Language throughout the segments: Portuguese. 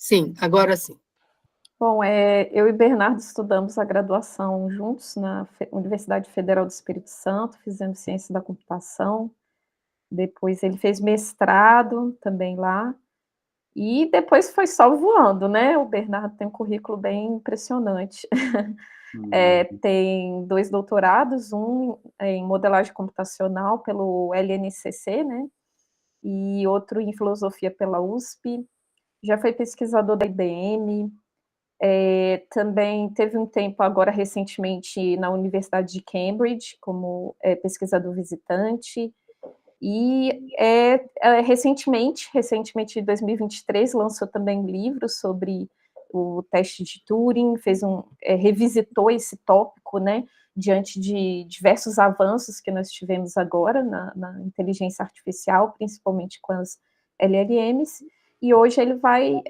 Sim, agora sim. Bom, eu e Bernardo estudamos a graduação juntos na Universidade Federal do Espírito Santo, fizemos ciência da computação, depois ele fez mestrado também lá, e depois foi só voando, né? O Bernardo tem um currículo bem impressionante. Tem 2 doutorados, um em modelagem computacional pelo LNCC, né? E outro em filosofia pela USP. Já foi pesquisador da IBM, também teve um tempo agora recentemente na Universidade de Cambridge como pesquisador visitante e recentemente em 2023 lançou também livros sobre o teste de Turing, revisitou esse tópico, né, diante de diversos avanços que nós tivemos agora na inteligência artificial, principalmente com as LLMs, e hoje ele vai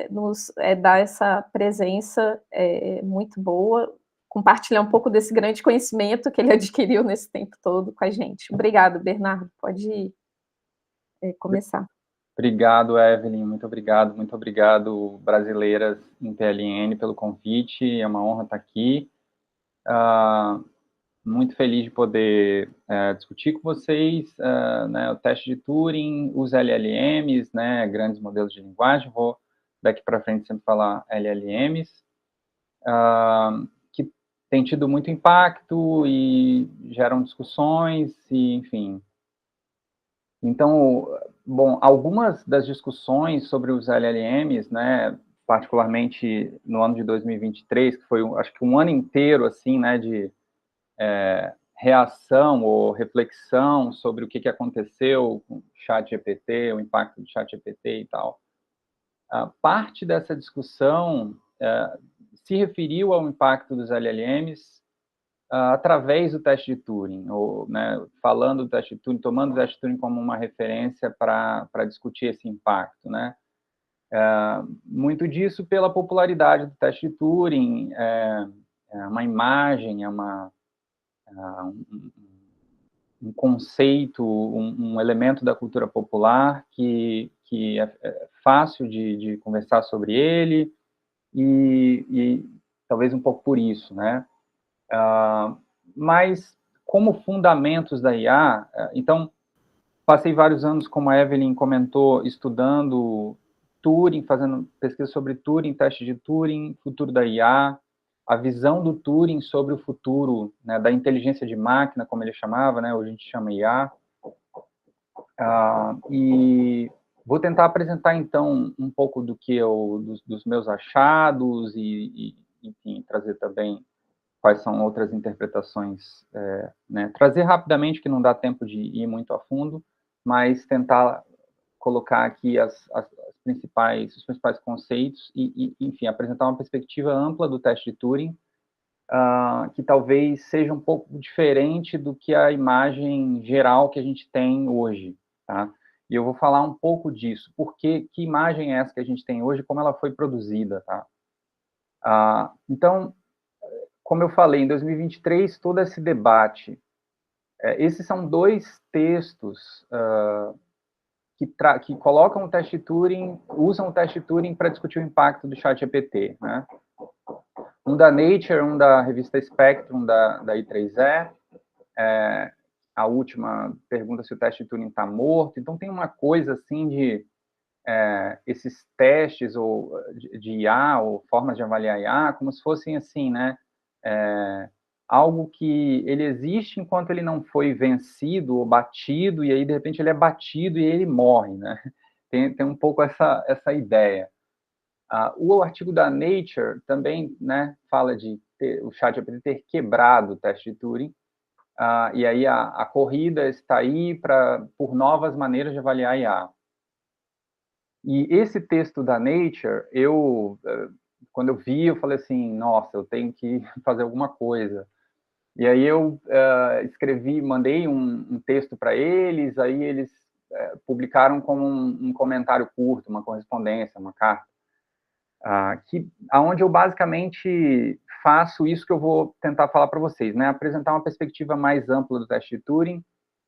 nos dar essa presença muito boa, compartilhar um pouco desse grande conhecimento que ele adquiriu nesse tempo todo com a gente. Obrigado, Bernardo. Pode começar. Obrigado, Evelyn. Muito obrigado, brasileiras em PLN, pelo convite. É uma honra estar aqui. Muito feliz de poder discutir com vocês né, o teste de Turing, os LLMs, né, grandes modelos de linguagem. Vou, daqui para frente, sempre falar LLMs, que tem tido muito impacto e geram discussões, e, enfim. Então, bom, algumas das discussões sobre os LLMs, né, particularmente no ano de 2023, que foi, acho que um ano inteiro, assim, né, de reação ou reflexão sobre o que aconteceu com o ChatGPT, o impacto do ChatGPT e tal. Parte dessa discussão se referiu ao impacto dos LLMs através do teste de Turing, ou, né, falando do teste de Turing, tomando o teste de Turing como uma referência para discutir esse impacto, né? Muito disso pela popularidade do teste de Turing, uma imagem, um conceito, um elemento da cultura popular que é fácil de conversar sobre ele, e talvez um pouco por isso, né? Mas, como fundamentos da IA, então, passei vários anos, como a Evelyn comentou, estudando Turing, fazendo pesquisa sobre Turing, teste de Turing, futuro da IA, a visão do Turing sobre o futuro, né, da inteligência de máquina, como ele chamava, né, hoje a gente chama IA. E vou tentar apresentar, então, um pouco dos meus achados e, enfim, trazer também quais são outras interpretações, né, trazer rapidamente, que não dá tempo de ir muito a fundo, mas tentar colocar aqui os principais conceitos e, enfim, apresentar uma perspectiva ampla do teste de Turing, que talvez seja um pouco diferente do que a imagem geral que a gente tem hoje, tá? E eu vou falar um pouco disso, porque que imagem é essa que a gente tem hoje, como ela foi produzida, tá? Então, como eu falei, em 2023, todo esse debate, esses são 2 textos que colocam o teste Turing, usam o teste Turing para discutir o impacto do ChatGPT, né? Um da Nature, um da revista Spectrum, da I3E, a última pergunta se o teste Turing está morto. Então, tem uma coisa assim de esses testes de IA, ou formas de avaliar IA, como se fossem assim, né? Algo que ele existe enquanto ele não foi vencido ou batido, e aí, de repente, ele é batido e ele morre, né? Tem um pouco essa ideia. O artigo da Nature também, né, fala de o ChatGPT ter quebrado o teste de Turing, e aí a corrida está aí por novas maneiras de avaliar IA. E esse texto da Nature, quando eu vi, eu falei assim, nossa, eu tenho que fazer alguma coisa. E aí eu escrevi, mandei um texto para eles, aí eles publicaram como um comentário curto, uma correspondência, uma carta, onde eu basicamente faço isso que eu vou tentar falar para vocês, né? Apresentar uma perspectiva mais ampla do teste de Turing,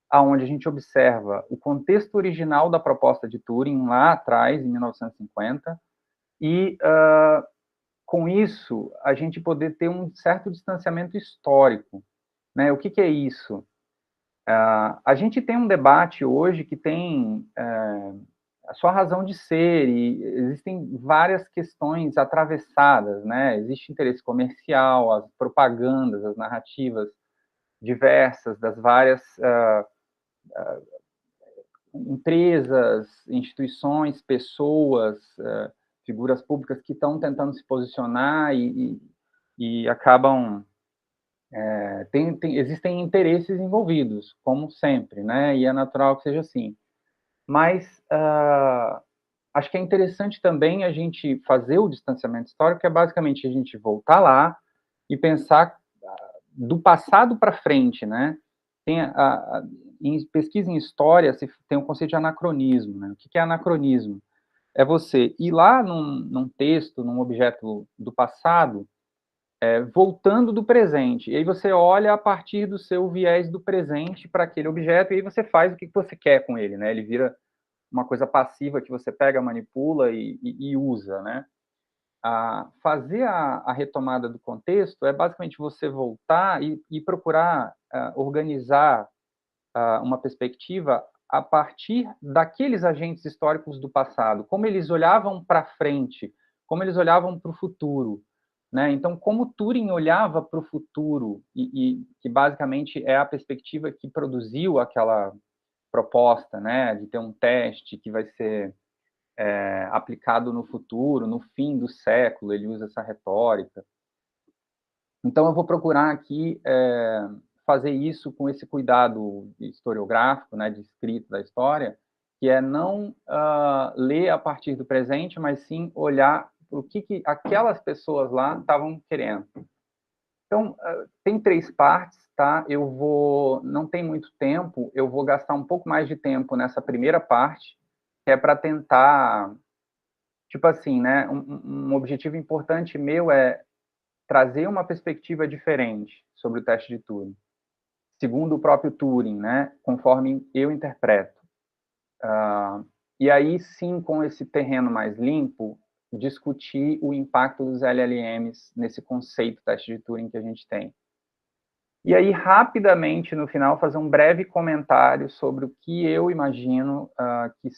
aonde a gente observa o contexto original da proposta de Turing lá atrás, em 1950, e, com isso, a gente poder ter um certo distanciamento histórico, né? O que é isso? A gente tem um debate hoje que tem a sua razão de ser, e existem várias questões atravessadas, né? Existe interesse comercial, as propagandas, as narrativas diversas das várias empresas, instituições, pessoas, figuras públicas que estão tentando se posicionar e acabam... existem interesses envolvidos, como sempre, né? E é natural que seja assim. Mas acho que é interessante também a gente fazer o distanciamento histórico, que é basicamente a gente voltar lá e pensar do passado para frente, né? Tem em pesquisa em história, se tem o conceito de anacronismo, né? O que é anacronismo? É você ir lá num texto, num objeto do passado, voltando do presente. E aí você olha a partir do seu viés do presente para aquele objeto, e aí você faz o que você quer com ele, né? Ele vira uma coisa passiva que você pega, manipula e usa, né? Fazer a retomada do contexto é basicamente você voltar e procurar organizar uma perspectiva a partir daqueles agentes históricos do passado, como eles olhavam para frente, como eles olhavam para o futuro, né? Então, como Turing olhava para o futuro e que basicamente é a perspectiva que produziu aquela proposta, né, de ter um teste que vai ser aplicado no futuro, no fim do século, ele usa essa retórica. Então, eu vou procurar aqui fazer isso com esse cuidado historiográfico, né, de escrita da história, que é não ler a partir do presente, mas sim olhar o que aquelas pessoas lá estavam querendo. Então, tem 3 partes, tá? Não tem muito tempo, eu vou gastar um pouco mais de tempo nessa primeira parte, que é para tentar, tipo assim, né, um objetivo importante meu é trazer uma perspectiva diferente sobre o teste de Turing, segundo o próprio Turing, né, conforme eu interpreto. E aí sim, com esse terreno mais limpo, discutir o impacto dos LLMs nesse conceito teste de Turing que a gente tem. E aí, rapidamente, no final, fazer um breve comentário sobre o que eu imagino que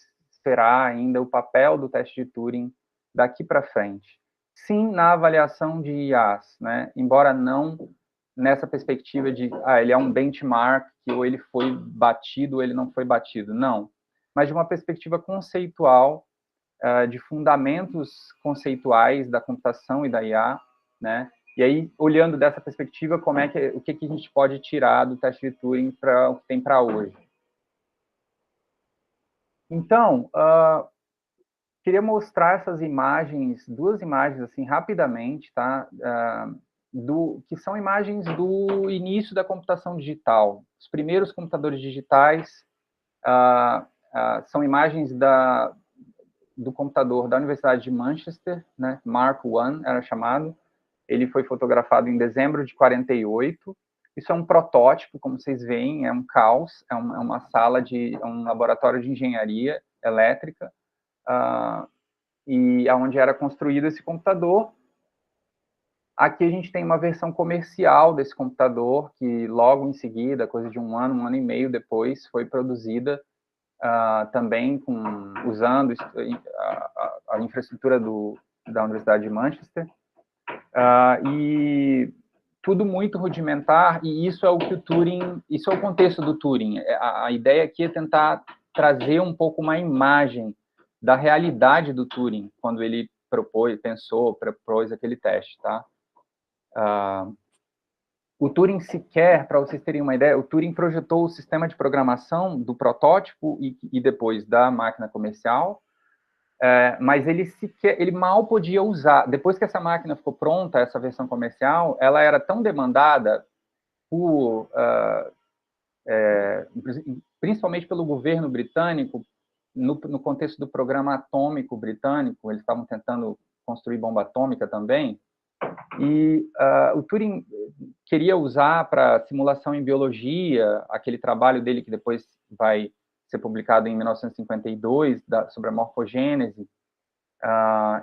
será ainda o papel do teste de Turing daqui para frente. Sim, na avaliação de IAs, né? Embora não nessa perspectiva de ele é um benchmark, que ou ele foi batido ou ele não foi batido. Não. Mas de uma perspectiva conceitual, de fundamentos conceituais da computação e da IA, né? E aí, olhando dessa perspectiva, o que a gente pode tirar do teste de Turing para o que tem para hoje? Então, queria mostrar essas imagens, 2 imagens, assim, rapidamente, tá? Que são imagens do início da computação digital. Os primeiros computadores digitais são imagens do computador da Universidade de Manchester, né? Mark I era chamado. Ele foi fotografado em dezembro de 48. Isso é um protótipo, como vocês veem, é um caos, é uma sala um laboratório de engenharia elétrica, e onde era construído esse computador. Aqui a gente tem uma versão comercial desse computador, que logo em seguida, coisa de um ano e meio depois, foi produzida também usando a infraestrutura da Universidade de Manchester. E tudo muito rudimentar, e isso é o que o Turing, isso é o contexto do Turing. A ideia aqui é tentar trazer um pouco uma imagem da realidade do Turing, quando ele propôs aquele teste, tá? O Turing sequer, para vocês terem uma ideia, o Turing projetou o sistema de programação do protótipo e depois da máquina comercial, mas ele mal podia usar. Depois que essa máquina ficou pronta, essa versão comercial, ela era tão demandada principalmente pelo governo britânico, no contexto do programa atômico britânico, eles estavam tentando construir bomba atômica também, e o Turing queria usar para simulação em biologia, aquele trabalho dele que depois vai ser publicado em 1952, sobre a morfogênese,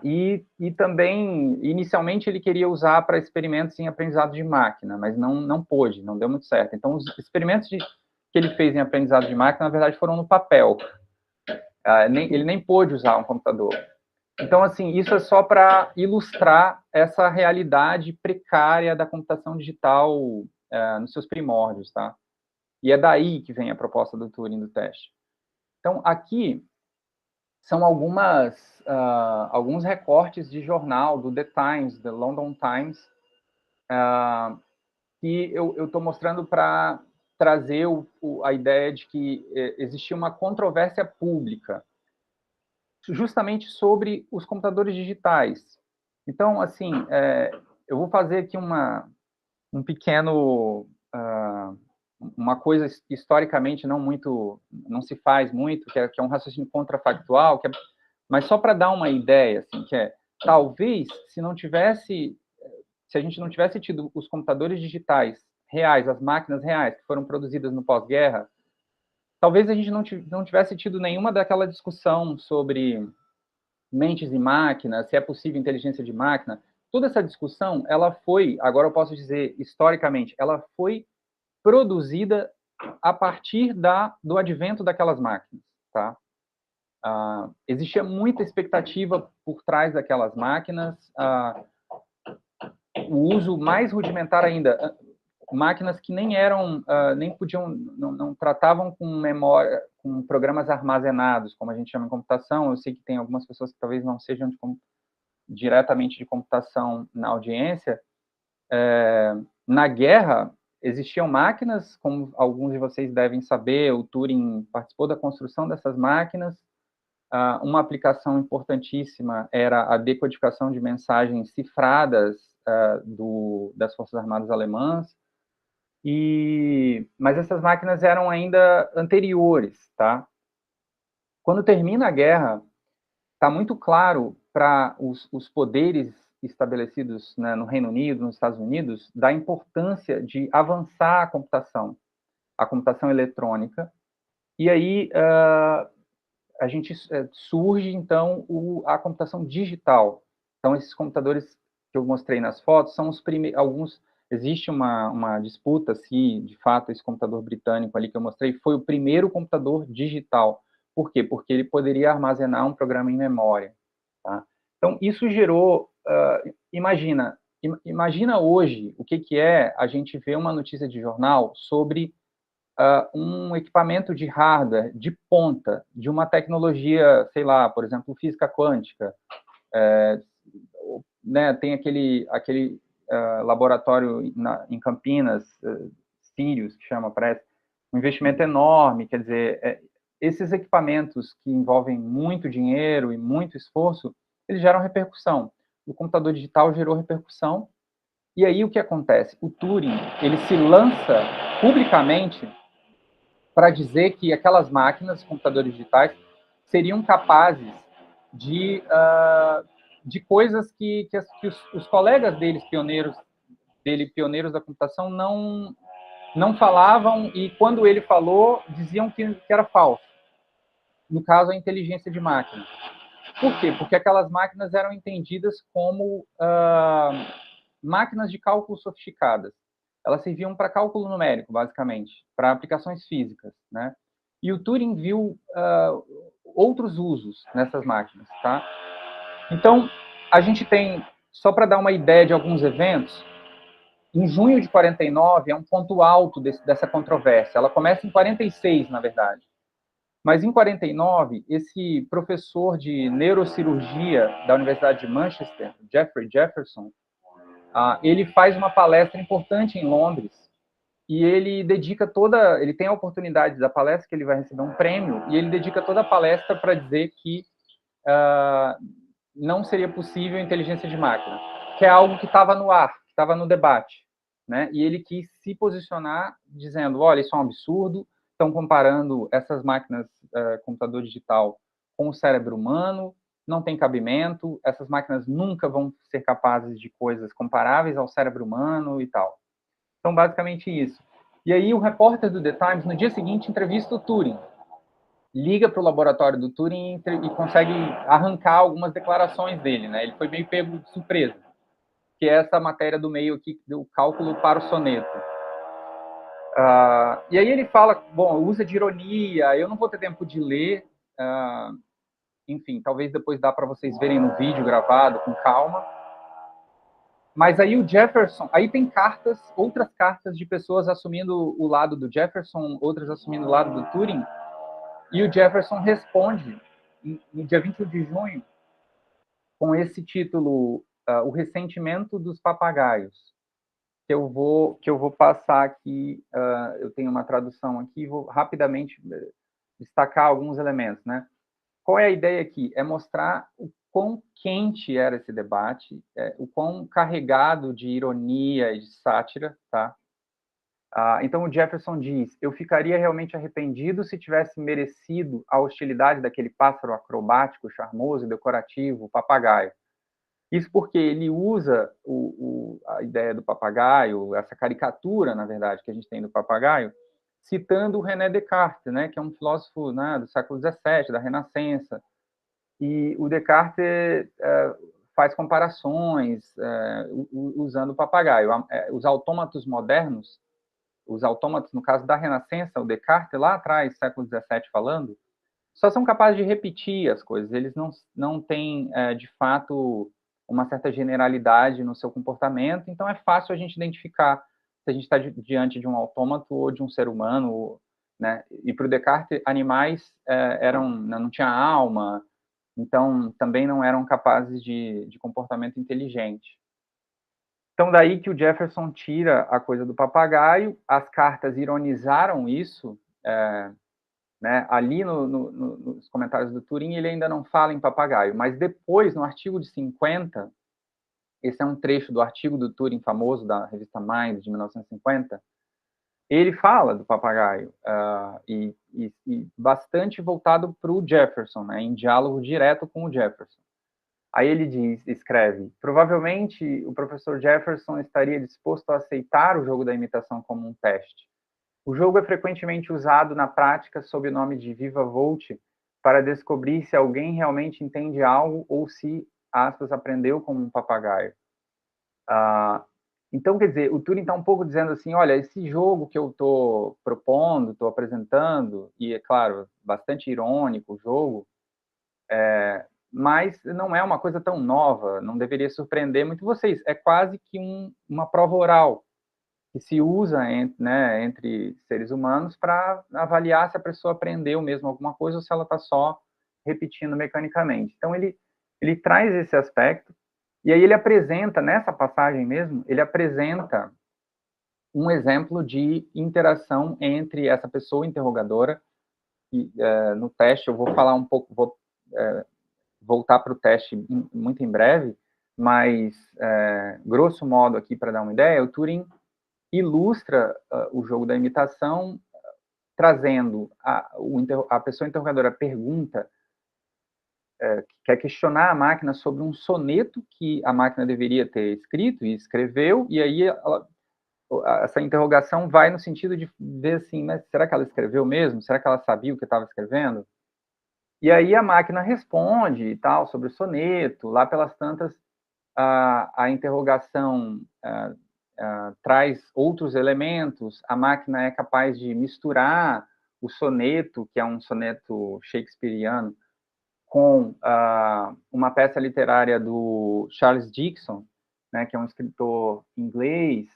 E também, inicialmente, ele queria usar para experimentos em aprendizado de máquina, mas não pôde, não deu muito certo. Então, os experimentos que ele fez em aprendizado de máquina, na verdade, foram no papel. Ele nem pôde usar um computador. Então, assim, isso é só para ilustrar essa realidade precária da computação digital nos seus primórdios, tá? E é daí que vem a proposta do Turing do teste. Então, aqui são alguns recortes de jornal do The Times, The London Times, que eu estou mostrando para trazer a ideia de que existia uma controvérsia pública justamente sobre os computadores digitais. Então, assim, eu vou fazer aqui um pequeno... uma coisa historicamente não se faz muito, que é um raciocínio contrafactual, mas só para dar uma ideia, assim, talvez se a gente não tivesse tido os computadores digitais reais, as máquinas reais que foram produzidas no pós-guerra, talvez a gente não tivesse tido nenhuma daquela discussão sobre mentes e máquinas, se é possível inteligência de máquina. Toda essa discussão, ela foi, agora eu posso dizer historicamente, ela foi produzida a partir do advento daquelas máquinas, tá? Existia muita expectativa por trás daquelas máquinas, o uso mais rudimentar ainda, máquinas que nem eram, nem podiam, não tratavam com memória, com programas armazenados, como a gente chama em computação. Eu sei que tem algumas pessoas que talvez não sejam diretamente de computação na audiência. Na guerra, existiam máquinas, como alguns de vocês devem saber, o Turing participou da construção dessas máquinas. Uma aplicação importantíssima era a decodificação de mensagens cifradas das Forças Armadas Alemãs. Mas essas máquinas eram ainda anteriores, tá? Quando termina a guerra, está muito claro para os poderes estabelecidos, né, no Reino Unido, nos Estados Unidos, da importância de avançar a computação eletrônica. E aí surge, então, a computação digital. Então, esses computadores que eu mostrei nas fotos são os primeiros. Existe uma disputa se, de fato, esse computador britânico ali que eu mostrei foi o primeiro computador digital. Por quê? Porque ele poderia armazenar um programa em memória. Tá? Então, isso gerou... imagina hoje o que é a gente ver uma notícia de jornal sobre um equipamento de hardware de ponta, de uma tecnologia, sei lá, por exemplo, física quântica. Né, tem aquele laboratório em Campinas, Sirius, que chama, parece, um investimento enorme. Quer dizer, esses equipamentos que envolvem muito dinheiro e muito esforço, eles geram repercussão. O computador digital gerou repercussão. E aí o que acontece? O Turing, ele se lança publicamente para dizer que aquelas máquinas, computadores digitais, seriam capazes de coisas que os colegas deles, pioneiros da computação, não falavam, e quando ele falou, diziam que era falso. No caso, a inteligência de máquina. Por quê? Porque aquelas máquinas eram entendidas como máquinas de cálculo sofisticadas. Elas serviam para cálculo numérico, basicamente, para aplicações físicas, né? E o Turing viu outros usos nessas máquinas, tá? Então, a gente tem, só para dar uma ideia de alguns eventos, em junho de 49 é um ponto alto dessa controvérsia. Ela começa em 46, na verdade. Mas em 49, esse professor de neurocirurgia da Universidade de Manchester, Geoffrey Jefferson, ele faz uma palestra importante em Londres e ele tem a oportunidade da palestra, que ele vai receber um prêmio, e ele dedica toda a palestra para dizer que não seria possível inteligência de máquina, que é algo que estava no ar, que estava no debate, né? E ele quis se posicionar dizendo, olha, isso é um absurdo, estão comparando essas máquinas, computador digital, com o cérebro humano, não tem cabimento, essas máquinas nunca vão ser capazes de coisas comparáveis ao cérebro humano e tal. Então, basicamente isso. E aí o repórter do The Times, no dia seguinte, entrevista o Turing. liga para o laboratório do Turing e consegue arrancar algumas declarações dele, né? Ele foi meio pego de surpresa, que é essa matéria do meio aqui, do cálculo para o soneto. E aí ele fala, bom, usa de ironia, eu não vou ter tempo de ler, enfim, talvez depois dá para vocês verem no vídeo gravado, com calma. Mas aí o Jefferson, aí tem cartas, outras cartas de pessoas assumindo o lado do Jefferson, outras assumindo o lado do Turing, e o Jefferson responde no dia 21 de junho com esse título, O Ressentimento dos Papagaios, que eu vou passar aqui, eu tenho uma tradução aqui, vou rapidamente destacar alguns elementos, né? Qual é a ideia aqui? É mostrar o quão quente era esse debate, o quão carregado de ironia e de sátira, tá? Então o Jefferson diz, eu ficaria realmente arrependido se tivesse merecido a hostilidade daquele pássaro acrobático, charmoso e decorativo, o papagaio. Isso porque ele usa a ideia do papagaio, essa caricatura, na verdade, que a gente tem do papagaio, citando o René Descartes, né, que é um filósofo, né, do século XVII, da Renascença. E o Descartes faz comparações usando o papagaio. Os autômatos modernos, os autômatos, no caso da Renascença, o Descartes, lá atrás, século XVII, falando, só são capazes de repetir as coisas. Eles não têm, de fato, uma certa generalidade no seu comportamento, então é fácil a gente identificar se a gente está diante de um autômato ou de um ser humano, né? E para o Descartes, animais não tinham alma, então também não eram capazes de comportamento inteligente. Então, daí que o Jefferson tira a coisa do papagaio, as cartas ironizaram isso, né? Ali nos comentários do Turing, ele ainda não fala em papagaio, mas depois, no artigo de 50, esse é um trecho do artigo do Turing famoso, da revista Mind, de 1950, ele fala do papagaio, e bastante voltado para o Jefferson, né? Em diálogo direto com o Jefferson. Aí ele escreve, provavelmente o professor Jefferson estaria disposto a aceitar o jogo da imitação como um teste. O jogo é frequentemente usado na prática sob o nome de Viva Voce para descobrir se alguém realmente entende algo ou se, aspas, aprendeu como um papagaio. Então, quer dizer, o Turing está um pouco dizendo assim, olha, esse jogo que eu estou propondo, estou apresentando, e é claro, bastante irônico o jogo, mas não é uma coisa tão nova, não deveria surpreender muito vocês. É quase que uma prova oral que se usa entre seres humanos para avaliar se a pessoa aprendeu mesmo alguma coisa ou se ela está só repetindo mecanicamente. Então, ele traz esse aspecto, e aí ele apresenta, nessa passagem mesmo, ele apresenta um exemplo de interação entre essa pessoa interrogadora, e no teste eu vou falar um pouco, vou voltar para o teste muito em breve, mas, grosso modo aqui, para dar uma ideia, o Turing ilustra o jogo da imitação trazendo a pessoa interrogadora pergunta, quer questionar a máquina sobre um soneto que a máquina deveria ter escrito e escreveu, e aí essa interrogação vai no sentido de ver assim, mas será que ela escreveu mesmo? Será que ela sabia o que estava escrevendo? E aí a máquina responde e tal, sobre o soneto, lá pelas tantas, a interrogação traz outros elementos, a máquina é capaz de misturar o soneto, que é um soneto shakespeariano, com uma peça literária do Charles Dickens, né, que é um escritor inglês.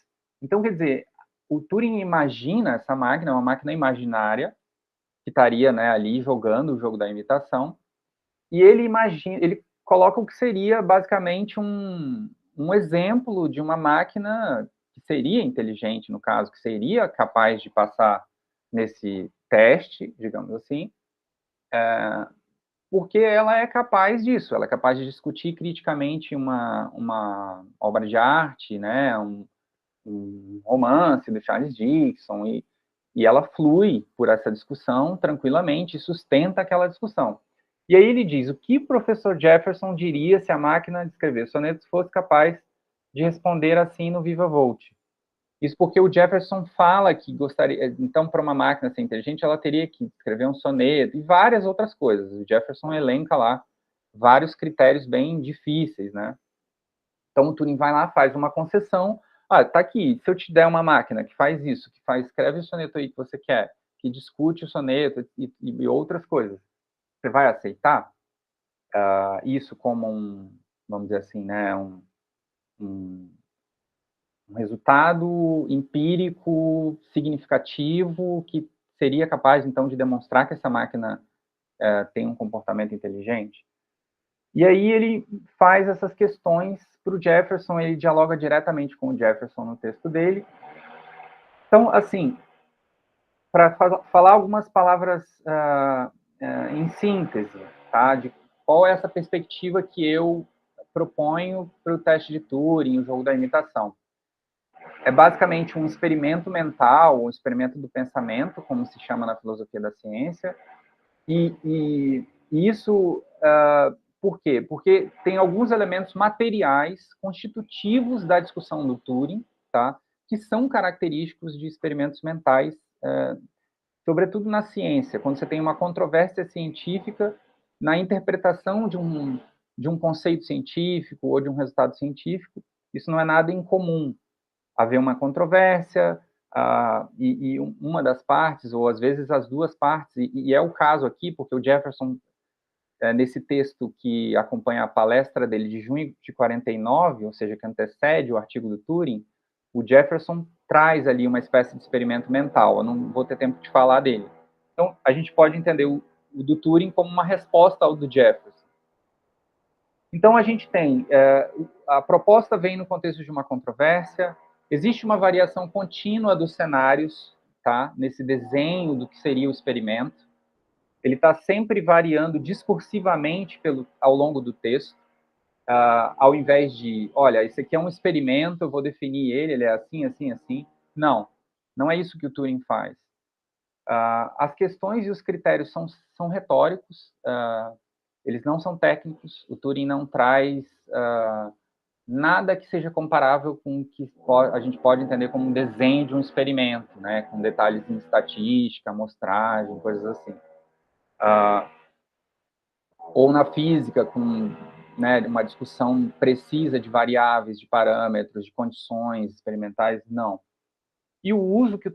Então, quer dizer, o Turing imagina essa máquina, uma máquina imaginária, que estaria, né, ali jogando o jogo da imitação, e ele coloca o que seria basicamente um exemplo de uma máquina que seria inteligente, no caso, que seria capaz de passar nesse teste, digamos assim, porque ela é capaz disso, ela é capaz de discutir criticamente uma obra de arte, né, um romance do Charles Dickens, e ela flui por essa discussão tranquilamente e sustenta aquela discussão. E aí ele diz, o que o professor Jefferson diria se a máquina de escrever sonetos fosse capaz de responder assim no Viva Voce? Isso porque o Jefferson fala que gostaria, então, para uma máquina ser inteligente, ela teria que escrever um soneto e várias outras coisas. O Jefferson elenca lá vários critérios bem difíceis, né? Então, o Turing vai lá, faz uma concessão. Ah, tá aqui, se eu te der uma máquina que faz isso, que faz, escreve o soneto aí que você quer, que discute o soneto e outras coisas, você vai aceitar isso como um, vamos dizer assim, né, um resultado empírico significativo que seria capaz, então, de demonstrar que essa máquina tem um comportamento inteligente? E aí ele faz essas questões para o Jefferson, ele dialoga diretamente com o Jefferson no texto dele. Então, assim, para falar algumas palavras em síntese, tá? De qual é essa perspectiva que eu proponho para o teste de Turing, o jogo da imitação. É basicamente um experimento mental, um experimento do pensamento, como se chama na filosofia da ciência, e isso, por quê? Porque tem alguns elementos materiais constitutivos da discussão do Turing, tá? Que são característicos de experimentos mentais, sobretudo na ciência, quando você tem uma controvérsia científica na interpretação de um conceito científico ou de um resultado científico, isso não é nada incomum. Haver uma controvérsia, e uma das partes, ou às vezes as duas partes, e é o caso aqui, porque o Jefferson, nesse texto que acompanha a palestra dele de junho de 49, ou seja, que antecede o artigo do Turing, o Jefferson traz ali uma espécie de experimento mental. Eu não vou ter tempo de falar dele. Então, a gente pode entender o do Turing como uma resposta ao do Jefferson. Então, a gente tem, a proposta vem no contexto de uma controvérsia, existe uma variação contínua dos cenários, tá? Nesse desenho do que seria o experimento. Ele está sempre variando discursivamente ao longo do texto, ao invés de, olha, isso aqui é um experimento, eu vou definir ele é assim, assim, assim. Não, não é isso que o Turing faz. As questões e os critérios são retóricos, eles não são técnicos, o Turing não traz nada que seja comparável com o que a gente pode entender como um desenho de um experimento, né, com detalhes em estatística, amostragem, coisas assim. Ou na física, com, né, uma discussão precisa de variáveis, de parâmetros, de condições experimentais, não. E o uso que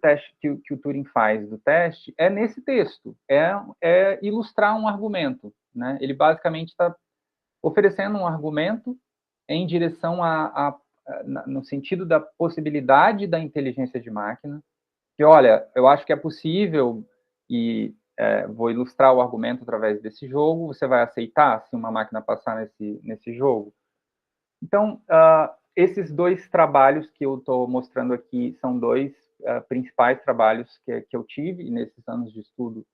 o Turing faz do teste é nesse texto, é ilustrar um argumento, né? Ele basicamente está oferecendo um argumento em direção no sentido da possibilidade da inteligência de máquina, que, olha, eu acho que é possível, e vou ilustrar o argumento através desse jogo, você vai aceitar se uma máquina passar nesse jogo? Então, esses dois trabalhos que eu estou mostrando aqui são dois principais trabalhos que eu tive nesses anos de estudo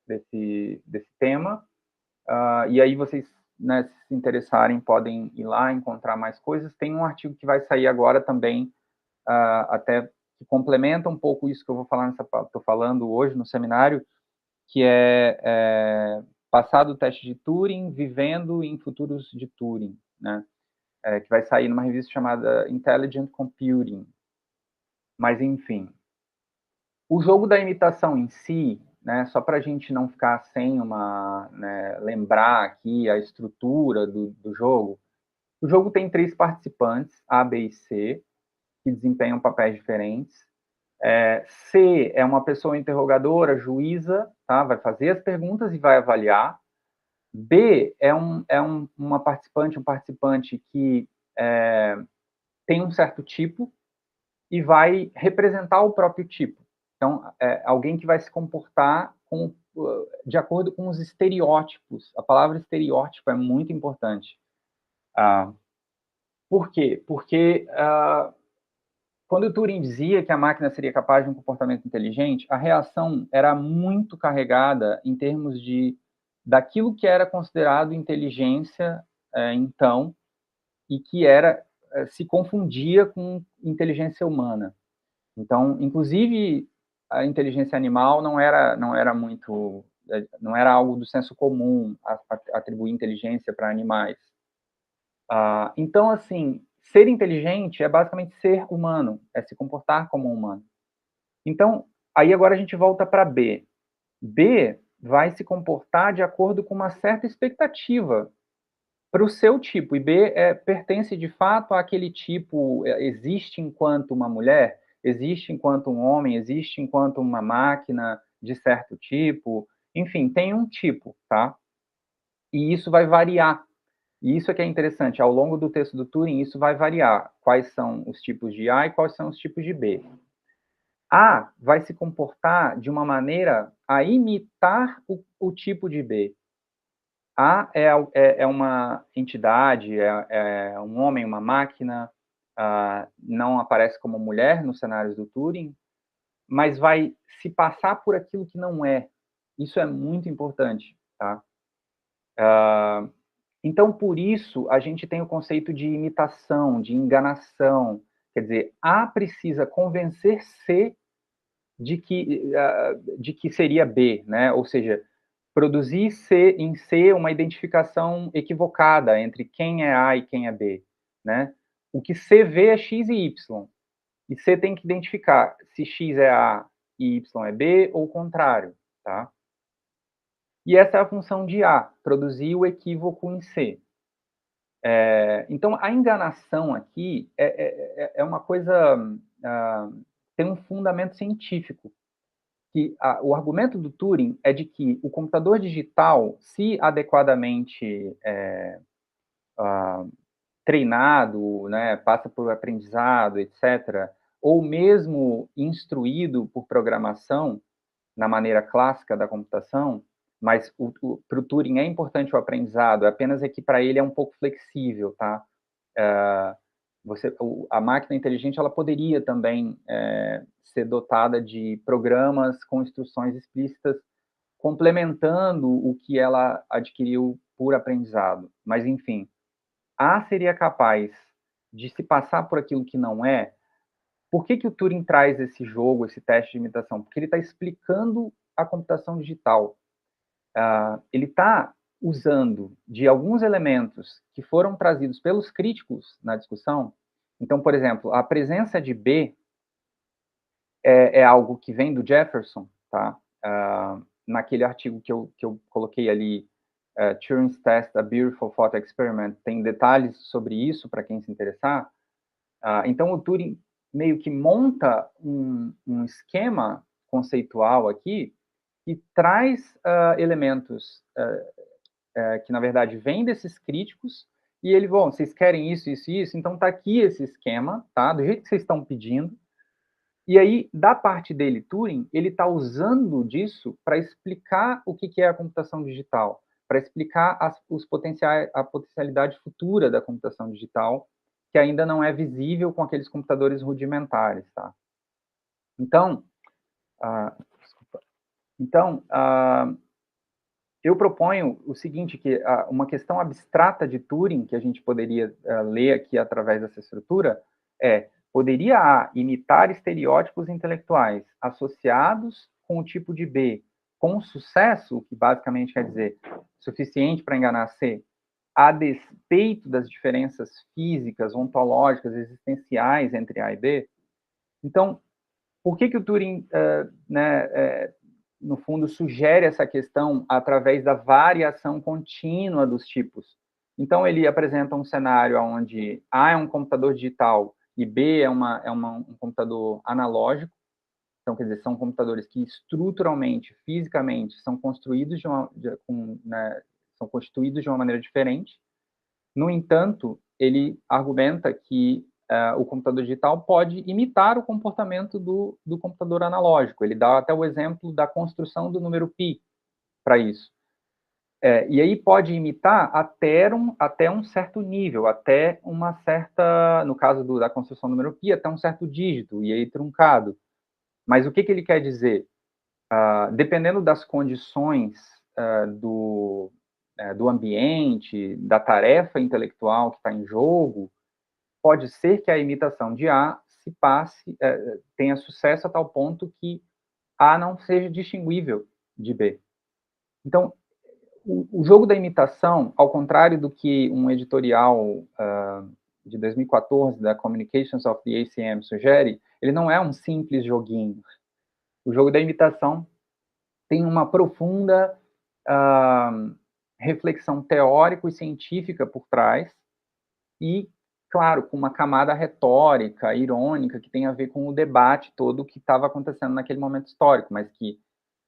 desse tema. E aí vocês, né, se interessarem, podem ir lá encontrar mais coisas. Tem um artigo que vai sair agora também, até que complementa um pouco isso que eu vou falar estou falando hoje no seminário, que é passar do teste de Turing, vivendo em futuros de Turing, né? Que vai sair numa revista chamada Intelligent Computing. Mas, enfim. O jogo da imitação em si, né, só para a gente não ficar sem lembrar aqui a estrutura do jogo, o jogo tem 3 participantes, A, B e C, que desempenham papéis diferentes. C é uma pessoa interrogadora, juíza, tá? Vai fazer as perguntas e vai avaliar. B é um participante que tem um certo tipo e vai representar o próprio tipo. Então, alguém que vai se comportar de acordo com os estereótipos. A palavra estereótipo é muito importante. Por quê? Porque quando o Turing dizia que a máquina seria capaz de um comportamento inteligente, a reação era muito carregada em termos daquilo que era considerado inteligência então, e que se confundia com inteligência humana. Então, inclusive, a inteligência animal não era algo do senso comum atribuir inteligência para animais. Então, assim, ser inteligente é basicamente ser humano, é se comportar como um humano. Então, aí agora a gente volta para B. B vai se comportar de acordo com uma certa expectativa para o seu tipo, e B pertence de fato àquele tipo, existe enquanto uma mulher, existe enquanto um homem, existe enquanto uma máquina de certo tipo, enfim, tem um tipo, tá? E isso vai variar. E isso é que é interessante, ao longo do texto do Turing, isso vai variar. Quais são os tipos de A e quais são os tipos de B. A vai se comportar de uma maneira a imitar o tipo de B. A é uma entidade, é um homem, uma máquina, não aparece como mulher nos cenários do Turing, mas vai se passar por aquilo que não é. Isso é muito importante, tá? Então, por isso, a gente tem o conceito de imitação, de enganação. Quer dizer, A precisa convencer C de que seria B, né? Ou seja, produzir em C uma identificação equivocada entre quem é A e quem é B, né? O que C vê é X e Y, e C tem que identificar se X é A e Y é B, ou o contrário, tá? E essa é a função de A, produzir o equívoco em C. Então, a enganação aqui é uma coisa, tem um fundamento científico, que o argumento do Turing é de que o computador digital, se adequadamente treinado, né, passa por aprendizado, etc., ou mesmo instruído por programação, na maneira clássica da computação, mas para o Turing é importante o aprendizado, apenas é que para ele é um pouco flexível, tá? A máquina inteligente ela poderia também ser dotada de programas com instruções explícitas complementando o que ela adquiriu por aprendizado. Mas, enfim, A seria capaz de se passar por aquilo que não é. Por que o Turing traz esse jogo, esse teste de imitação? Porque ele está explicando a computação digital. Ele está usando de alguns elementos que foram trazidos pelos críticos na discussão. Então, por exemplo, a presença de B é algo que vem do Jefferson, tá? Naquele artigo que eu coloquei ali, Turing's Test, A Beautiful Thought Experiment, tem detalhes sobre isso para quem se interessar. Então, o Turing meio que monta um esquema conceitual aqui que traz elementos que, na verdade, vêm desses críticos, e ele, bom, vocês querem isso, isso e isso, então está aqui esse esquema, tá? Do jeito que vocês estão pedindo. E aí, da parte dele, Turing, ele está usando disso para explicar o que é a computação digital, para explicar a potencialidade futura da computação digital, que ainda não é visível com aqueles computadores rudimentares, tá? Então, eu proponho o seguinte, que uma questão abstrata de Turing, que a gente poderia ler aqui através dessa estrutura, poderia A imitar estereótipos intelectuais associados com o tipo de B com sucesso, o que basicamente quer dizer suficiente para enganar C, a despeito das diferenças físicas, ontológicas, existenciais entre A e B? Então, por que o Turing, no fundo, sugere essa questão através da variação contínua dos tipos? Então, ele apresenta um cenário onde A é um computador digital e B é um computador analógico. Então, quer dizer, são computadores que estruturalmente, fisicamente, são constituídos são constituídos de uma maneira diferente. No entanto, ele argumenta que o computador digital pode imitar o comportamento do computador analógico. Ele dá até o exemplo da construção do número π para isso. E aí pode imitar até um certo nível, até uma certa, no caso da construção do número π, até um certo dígito, e aí truncado. Mas o que ele quer dizer? Dependendo das condições do ambiente, da tarefa intelectual que está em jogo, pode ser que a imitação de A tenha sucesso a tal ponto que A não seja distinguível de B. Então, o jogo da imitação, ao contrário do que um editorial de 2014, da Communications of the ACM, sugere, ele não é um simples joguinho. O jogo da imitação tem uma profunda reflexão teórica e científica por trás, e, claro, com uma camada retórica, irônica, que tem a ver com o debate todo que estava acontecendo naquele momento histórico, mas que,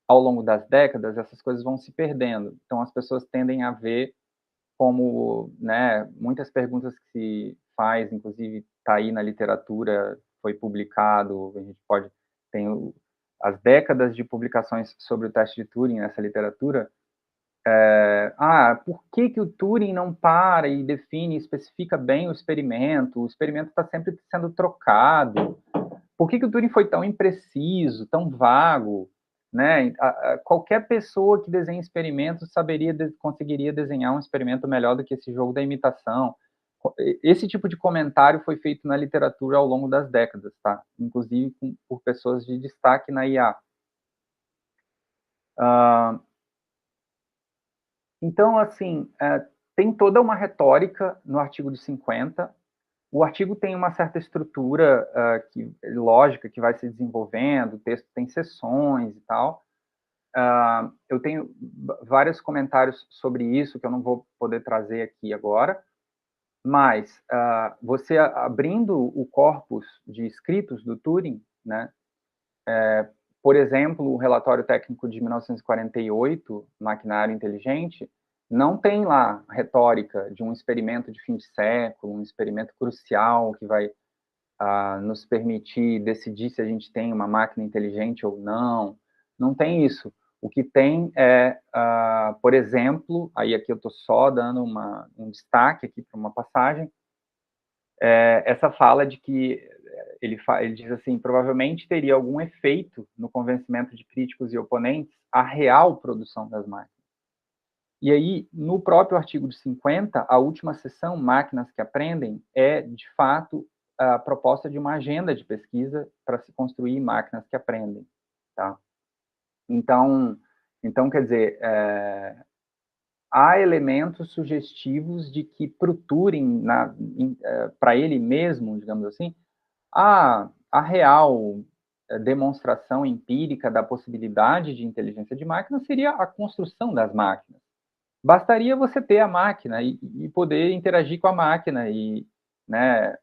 ao longo das décadas, essas coisas vão se perdendo. Então, as pessoas tendem a ver como, né, muitas perguntas que se faz, inclusive está aí na literatura, foi publicado, a gente pode, tem as décadas de publicações sobre o teste de Turing nessa literatura. Por que o Turing não para e define, especifica bem o experimento está sempre sendo trocado, por que o Turing foi tão impreciso, tão vago, né? Qualquer pessoa que desenha experimentos conseguiria desenhar um experimento melhor do que esse jogo da imitação. Esse tipo de comentário foi feito na literatura ao longo das décadas, tá? Inclusive por pessoas de destaque na IA. Então, assim, tem toda uma retórica no artigo de 50. O artigo tem uma certa estrutura lógica que vai se desenvolvendo, o texto tem seções e tal. Eu tenho vários comentários sobre isso que eu não vou poder trazer aqui agora, mas você abrindo o corpus de escritos do Turing, né, por exemplo, o relatório técnico de 1948, Maquinário Inteligente, não tem lá a retórica de um experimento de fim de século, um experimento crucial que vai nos permitir decidir se a gente tem uma máquina inteligente ou não. Não tem isso. O que tem é, por exemplo, aí aqui eu estou só dando um destaque aqui para uma passagem, essa fala de que ele diz assim, provavelmente teria algum efeito no convencimento de críticos e oponentes a real produção das máquinas. E aí, no próprio artigo de 50, a última seção, Máquinas que Aprendem, é, de fato, a proposta de uma agenda de pesquisa para se construir máquinas que aprendem. Tá? Então, quer dizer, há elementos sugestivos de que para o Turing, para ele mesmo, digamos assim, a real demonstração empírica da possibilidade de inteligência de máquina seria a construção das máquinas. Bastaria você ter a máquina e poder interagir com a máquina e, né,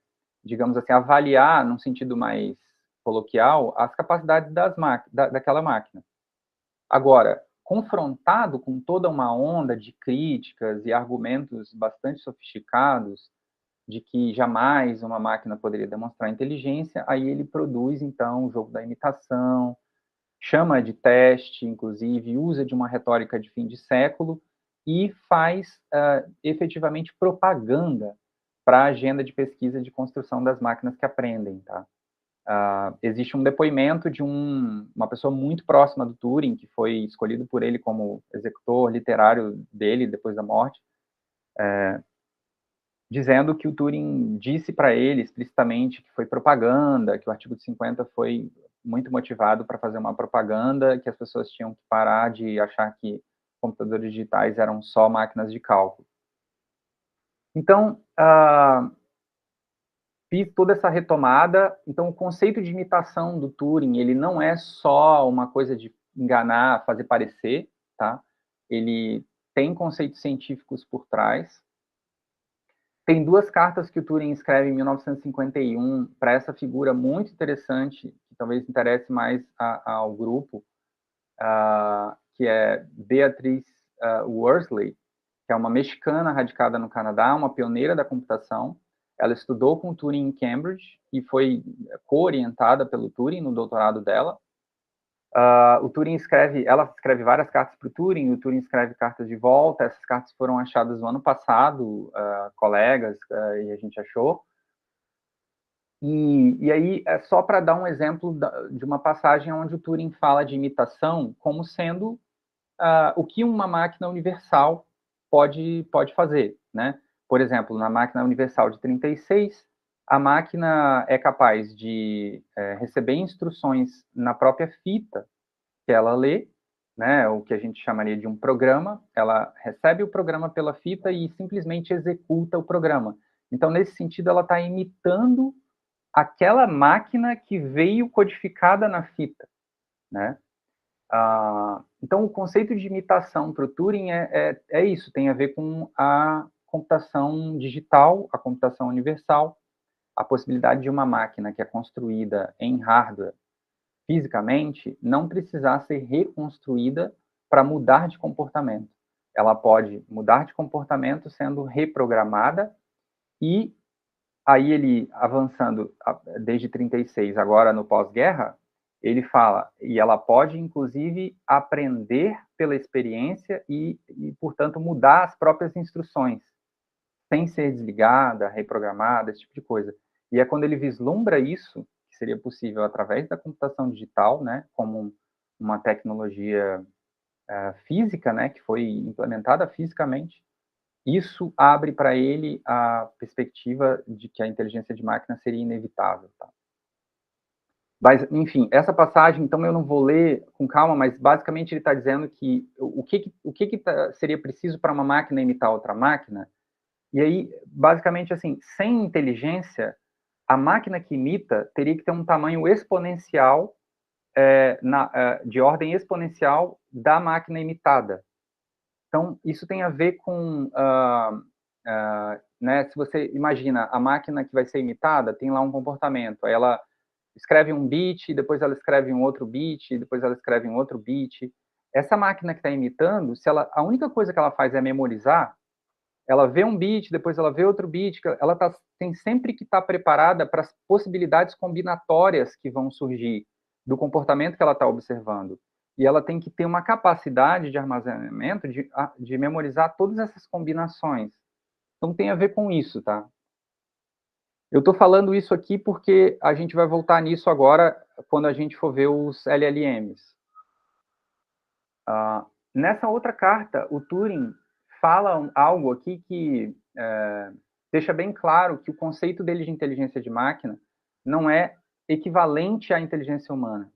digamos assim, avaliar, num sentido mais coloquial, as capacidades daquela máquina. Agora, confrontado com toda uma onda de críticas e argumentos bastante sofisticados de que jamais uma máquina poderia demonstrar inteligência, aí ele produz, então, o jogo da imitação, chama de teste, inclusive, usa de uma retórica de fim de século e faz efetivamente propaganda para a agenda de pesquisa de construção das máquinas que aprendem. Tá? Existe um depoimento de uma pessoa muito próxima do Turing, que foi escolhido por ele como executor literário dele depois da morte, dizendo que o Turing disse para ele explicitamente que foi propaganda, que o artigo de 50 foi muito motivado para fazer uma propaganda, que as pessoas tinham que parar de achar que computadores digitais eram só máquinas de cálculo. Então, fiz toda essa retomada. Então, o conceito de imitação do Turing, ele não é só uma coisa de enganar, fazer parecer, tá? Ele tem conceitos científicos por trás. Tem duas cartas que o Turing escreve em 1951 para essa figura muito interessante, que talvez interesse mais ao grupo, que é Beatriz Worsley, que é uma mexicana radicada no Canadá, uma pioneira da computação. Ela estudou com o Turing em Cambridge e foi co-orientada pelo Turing no doutorado dela. O Turing ela escreve várias cartas para o Turing, o Turing escreve cartas de volta. Essas cartas foram achadas no ano passado, colegas, e a gente achou. E aí, é só para dar um exemplo de uma passagem onde o Turing fala de imitação como sendo o que uma máquina universal pode fazer, né? Por exemplo, na máquina universal de 36, a máquina é capaz de receber instruções na própria fita que ela lê, né, o que a gente chamaria de um programa. Ela recebe o programa pela fita e simplesmente executa o programa. Então, nesse sentido, ela está imitando aquela máquina que veio codificada na fita, né? Então, o conceito de imitação para o Turing é isso, tem a ver com a computação digital, a computação universal, a possibilidade de uma máquina que é construída em hardware fisicamente não precisar ser reconstruída para mudar de comportamento. Ela pode mudar de comportamento sendo reprogramada e aí ele avançando desde 36, agora no pós-guerra, ele fala, e ela pode, inclusive, aprender pela experiência e, portanto, mudar as próprias instruções, sem ser desligada, reprogramada, esse tipo de coisa. E é quando ele vislumbra isso, que seria possível através da computação digital, né, como uma tecnologia física, né, que foi implementada fisicamente, isso abre para ele a perspectiva de que a inteligência de máquina seria inevitável. Tá? Mas, enfim, essa passagem, então, eu não vou ler com calma, mas basicamente ele está dizendo que seria preciso para uma máquina imitar outra máquina. E aí, basicamente, assim, sem inteligência, a máquina que imita teria que ter um tamanho exponencial, de ordem exponencial da máquina imitada. Então, isso tem a ver com, né, se você imagina a máquina que vai ser imitada, tem lá um comportamento, aí ela escreve um bit, depois ela escreve um outro bit, depois ela escreve um outro bit. Essa máquina que está imitando, se ela, a única coisa que ela faz é memorizar, ela vê um bit, depois ela vê outro bit, ela tem sempre que estar preparada para as possibilidades combinatórias que vão surgir do comportamento que ela está observando. E ela tem que ter uma capacidade de armazenamento, de memorizar todas essas combinações. Então tem a ver com isso, tá? Eu estou falando isso aqui porque a gente vai voltar nisso agora, quando a gente for ver os LLMs. Nessa outra carta, o Turing fala algo aqui que deixa bem claro que o conceito dele de inteligência de máquina não é equivalente à inteligência humana.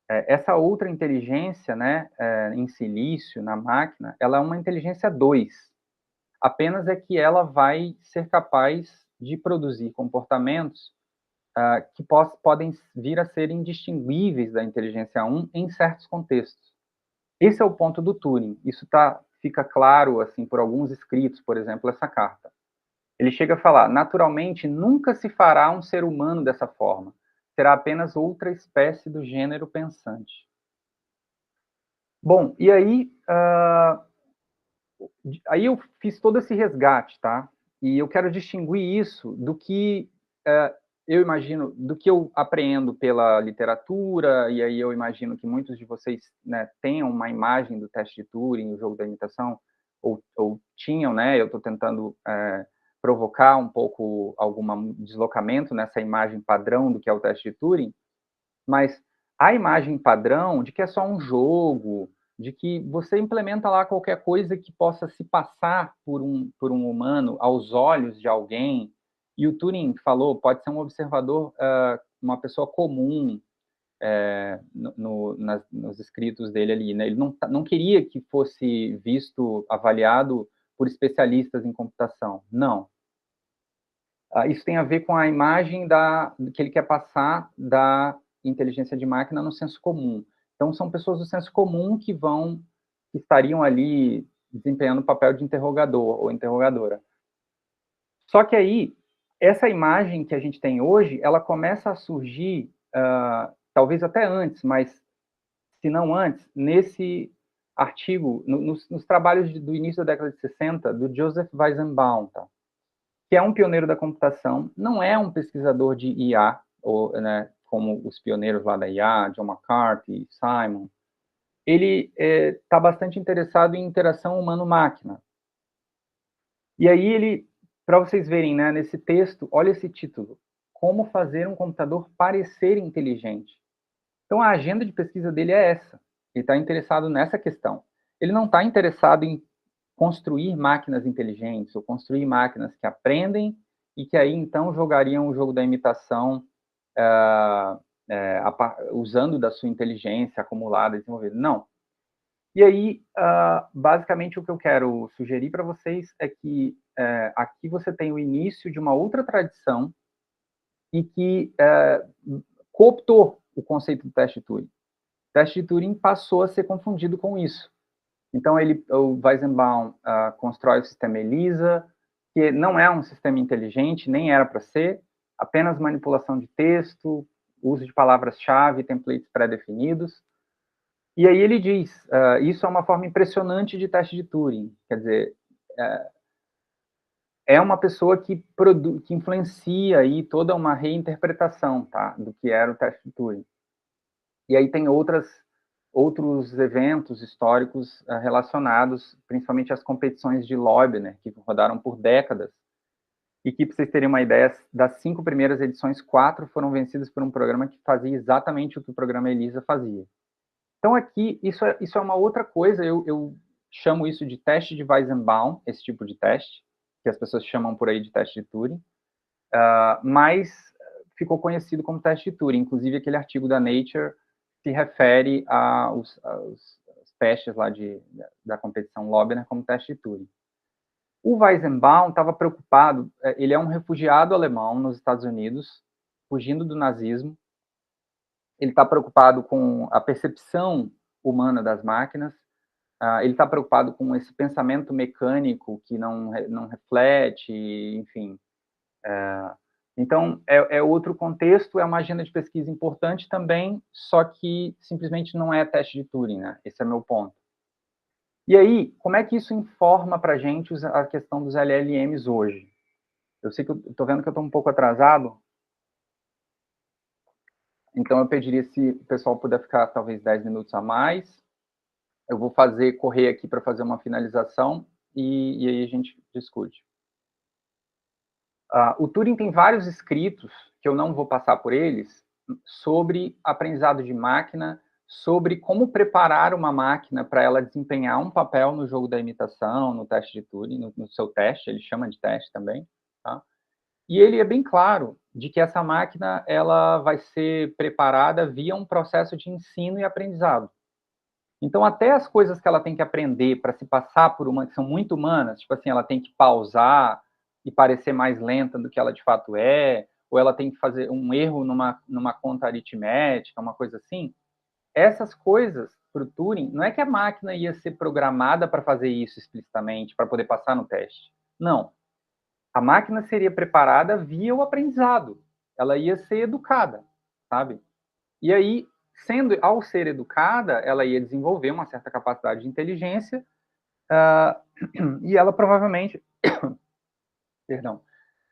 Essa outra inteligência, né, em silício, na máquina, ela é uma inteligência 2. Apenas é que ela vai ser capaz de produzir comportamentos que podem vir a ser indistinguíveis da inteligência 1 em certos contextos. Esse é o ponto do Turing. Isso fica claro assim por alguns escritos, por exemplo, essa carta. Ele chega a falar, naturalmente, nunca se fará um ser humano dessa forma. Será apenas outra espécie do gênero pensante. Bom, e aí, aí eu fiz todo esse resgate, tá? E eu quero distinguir isso do que eu imagino, do que eu apreendo pela literatura, e aí eu imagino que muitos de vocês, né, tenham uma imagem do teste de Turing, o jogo da imitação, ou tinham, né? Eu estou tentando provocar um pouco algum deslocamento nessa imagem padrão do que é o teste de Turing, mas a imagem padrão de que é só um jogo, de que você implementa lá qualquer coisa que possa se passar por um humano aos olhos de alguém, e o Turing falou, pode ser um observador, uma pessoa comum, nos escritos dele ali, né? Ele não queria que fosse visto, avaliado por especialistas em computação, não. Isso tem a ver com a imagem que ele quer passar da inteligência de máquina no senso comum. Então, são pessoas do senso comum que estariam ali desempenhando o papel de interrogador ou interrogadora. Só que aí, essa imagem que a gente tem hoje, ela começa a surgir, talvez até antes, mas se não antes, nesse artigo, nos trabalhos do início da década de 60, do Joseph Weizenbaum, tá? Que é um pioneiro da computação, não é um pesquisador de IA, né, como os pioneiros lá da IA, John McCarthy, Simon. Ele está bastante interessado em interação humano-máquina. E aí ele, para vocês verem, né, nesse texto, olha esse título, Como fazer um computador parecer inteligente. Então a agenda de pesquisa dele é essa, ele está interessado nessa questão. Ele não está interessado em construir máquinas inteligentes, ou construir máquinas que aprendem e que aí, então, jogariam o jogo da imitação usando da sua inteligência acumulada, desenvolvida. Não. E aí, basicamente, o que eu quero sugerir para vocês é que aqui você tem o início de uma outra tradição e que cooptou o conceito do teste de Turing. O teste de Turing passou a ser confundido com isso. Então, o Weizenbaum constrói o sistema ELISA, que não é um sistema inteligente, nem era para ser, apenas manipulação de texto, uso de palavras-chave, templates pré-definidos. E aí ele diz, isso é uma forma impressionante de teste de Turing. Quer dizer, é uma pessoa que influencia aí toda uma reinterpretação, tá, do que era o teste de Turing. E aí tem outros eventos históricos relacionados, principalmente às competições de Loebner, que rodaram por décadas, e que, para vocês terem uma ideia, das 5 primeiras edições, 4 foram vencidas por um programa que fazia exatamente o que o programa ELISA fazia. Então, aqui, isso é uma outra coisa, eu chamo isso de teste de Weizenbaum, esse tipo de teste, que as pessoas chamam por aí de teste de Turing, mas ficou conhecido como teste de Turing. Inclusive, aquele artigo da Nature se refere aos testes lá da competição Loebner como teste de Turing. O Weizenbaum estava preocupado, ele é um refugiado alemão nos Estados Unidos, fugindo do nazismo. Ele está preocupado com a percepção humana das máquinas, ele está preocupado com esse pensamento mecânico que não reflete, enfim. Então, é outro contexto, é uma agenda de pesquisa importante também, só que simplesmente não é teste de Turing, né? Esse é meu ponto. E aí, como é que isso informa para a gente a questão dos LLMs hoje? Eu sei que eu estou vendo que eu estou um pouco atrasado, então eu pediria se o pessoal puder ficar talvez 10 minutos a mais. Eu vou correr aqui para fazer uma finalização e aí a gente discute. O Turing tem vários escritos, que eu não vou passar por eles, sobre aprendizado de máquina, sobre como preparar uma máquina para ela desempenhar um papel no jogo da imitação, no teste de Turing, no seu teste, ele chama de teste também, tá? E ele é bem claro de que essa máquina ela vai ser preparada via um processo de ensino e aprendizado. Então, até as coisas que ela tem que aprender para se passar por uma que são muito humanas, tipo assim, ela tem que pausar e parecer mais lenta do que ela de fato é, ou ela tem que fazer um erro numa conta aritmética, uma coisa assim. Essas coisas, para o Turing, não é que a máquina ia ser programada para fazer isso explicitamente, para poder passar no teste. Não. A máquina seria preparada via o aprendizado. Ela ia ser educada, sabe? E aí, ao ser educada, ela ia desenvolver uma certa capacidade de inteligência e ela provavelmente, perdão,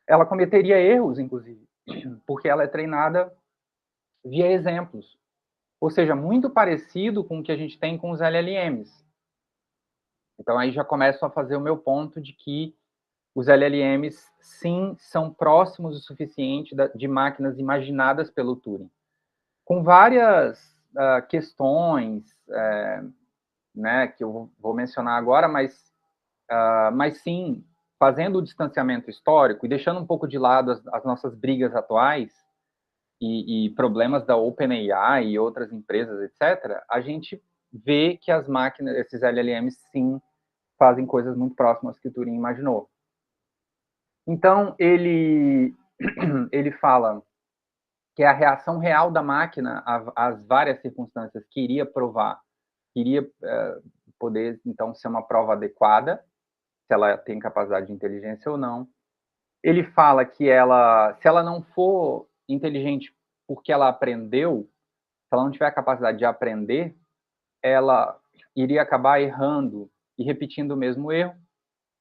ela cometeria erros, inclusive, porque ela é treinada via exemplos. Ou seja, muito parecido com o que a gente tem com os LLMs. Então, aí já começo a fazer o meu ponto de que os LLMs, sim, são próximos o suficiente de máquinas imaginadas pelo Turing. Com várias questões, né, que eu vou mencionar agora, mas sim, fazendo o distanciamento histórico e deixando um pouco de lado as nossas brigas atuais e problemas da OpenAI e outras empresas, etc., a gente vê que as máquinas, esses LLMs, sim, fazem coisas muito próximas que o Turing imaginou. Então, ele fala que a reação real da máquina às várias circunstâncias que iria provar, iria poder, então, ser uma prova adequada, se ela tem capacidade de inteligência ou não. Ele fala que se ela não for inteligente porque ela aprendeu, se ela não tiver a capacidade de aprender, ela iria acabar errando e repetindo o mesmo erro,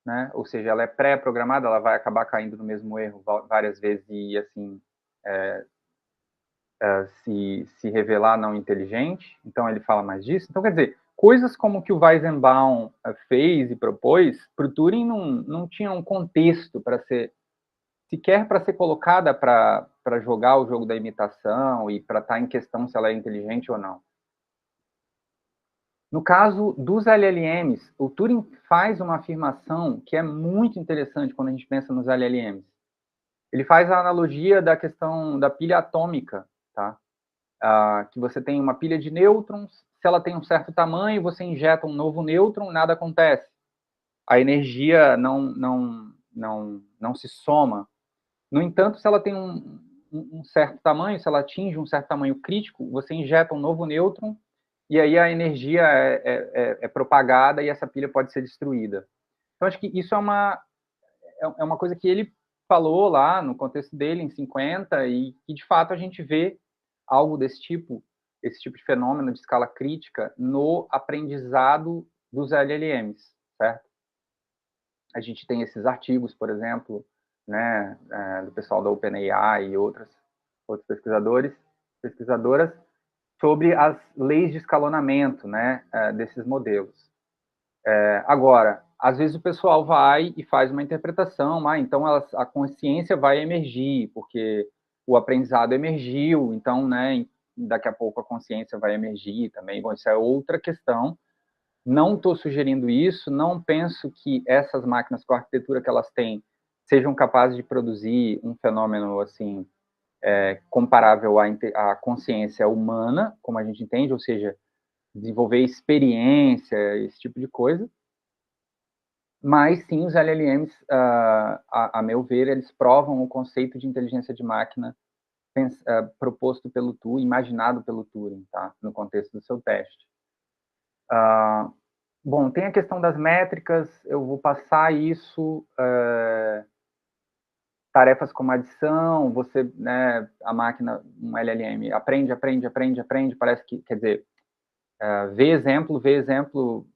né? Ou seja, ela é pré-programada, ela vai acabar caindo no mesmo erro várias vezes e, assim, se revelar não inteligente. Então, ele fala mais disso. Então, quer dizer, coisas como que o Weizenbaum fez e propôs, para o Turing não tinha um contexto para ser, sequer para ser colocada para jogar o jogo da imitação e para estar em questão se ela é inteligente ou não. No caso dos LLMs, o Turing faz uma afirmação que é muito interessante quando a gente pensa nos LLMs. Ele faz a analogia da questão da pilha atômica, tá? Que você tem uma pilha de nêutrons, se ela tem um certo tamanho, você injeta um novo nêutron, nada acontece. A energia não se soma. No entanto, se ela tem um certo tamanho, se ela atinge um certo tamanho crítico, você injeta um novo nêutron e aí a energia é propagada e essa pilha pode ser destruída. Então, acho que isso é uma coisa que ele falou lá no contexto dele, em 50, e que, de fato, a gente vê algo desse tipo, esse tipo de fenômeno de escala crítica no aprendizado dos LLMs, certo? A gente tem esses artigos, por exemplo, né, do pessoal da OpenAI e outros pesquisadoras, sobre as leis de escalonamento, né, desses modelos. Agora, às vezes o pessoal vai e faz uma interpretação, então a consciência vai emergir, porque o aprendizado emergiu, então, né, daqui a pouco a consciência vai emergir também. Bom, isso é outra questão. Não estou sugerindo isso, não penso que essas máquinas com a arquitetura que elas têm sejam capazes de produzir um fenômeno assim comparável à consciência humana, como a gente entende, ou seja, desenvolver experiência, esse tipo de coisa. Mas sim, os LLMs, a meu ver, eles provam o conceito de inteligência de máquina proposto pelo Turing, imaginado pelo Turing, tá? No contexto do seu teste. Bom, tem a questão das métricas, eu vou passar isso, tarefas como adição, você, né, a máquina, um LLM, aprende, parece que, quer dizer, vê exemplo,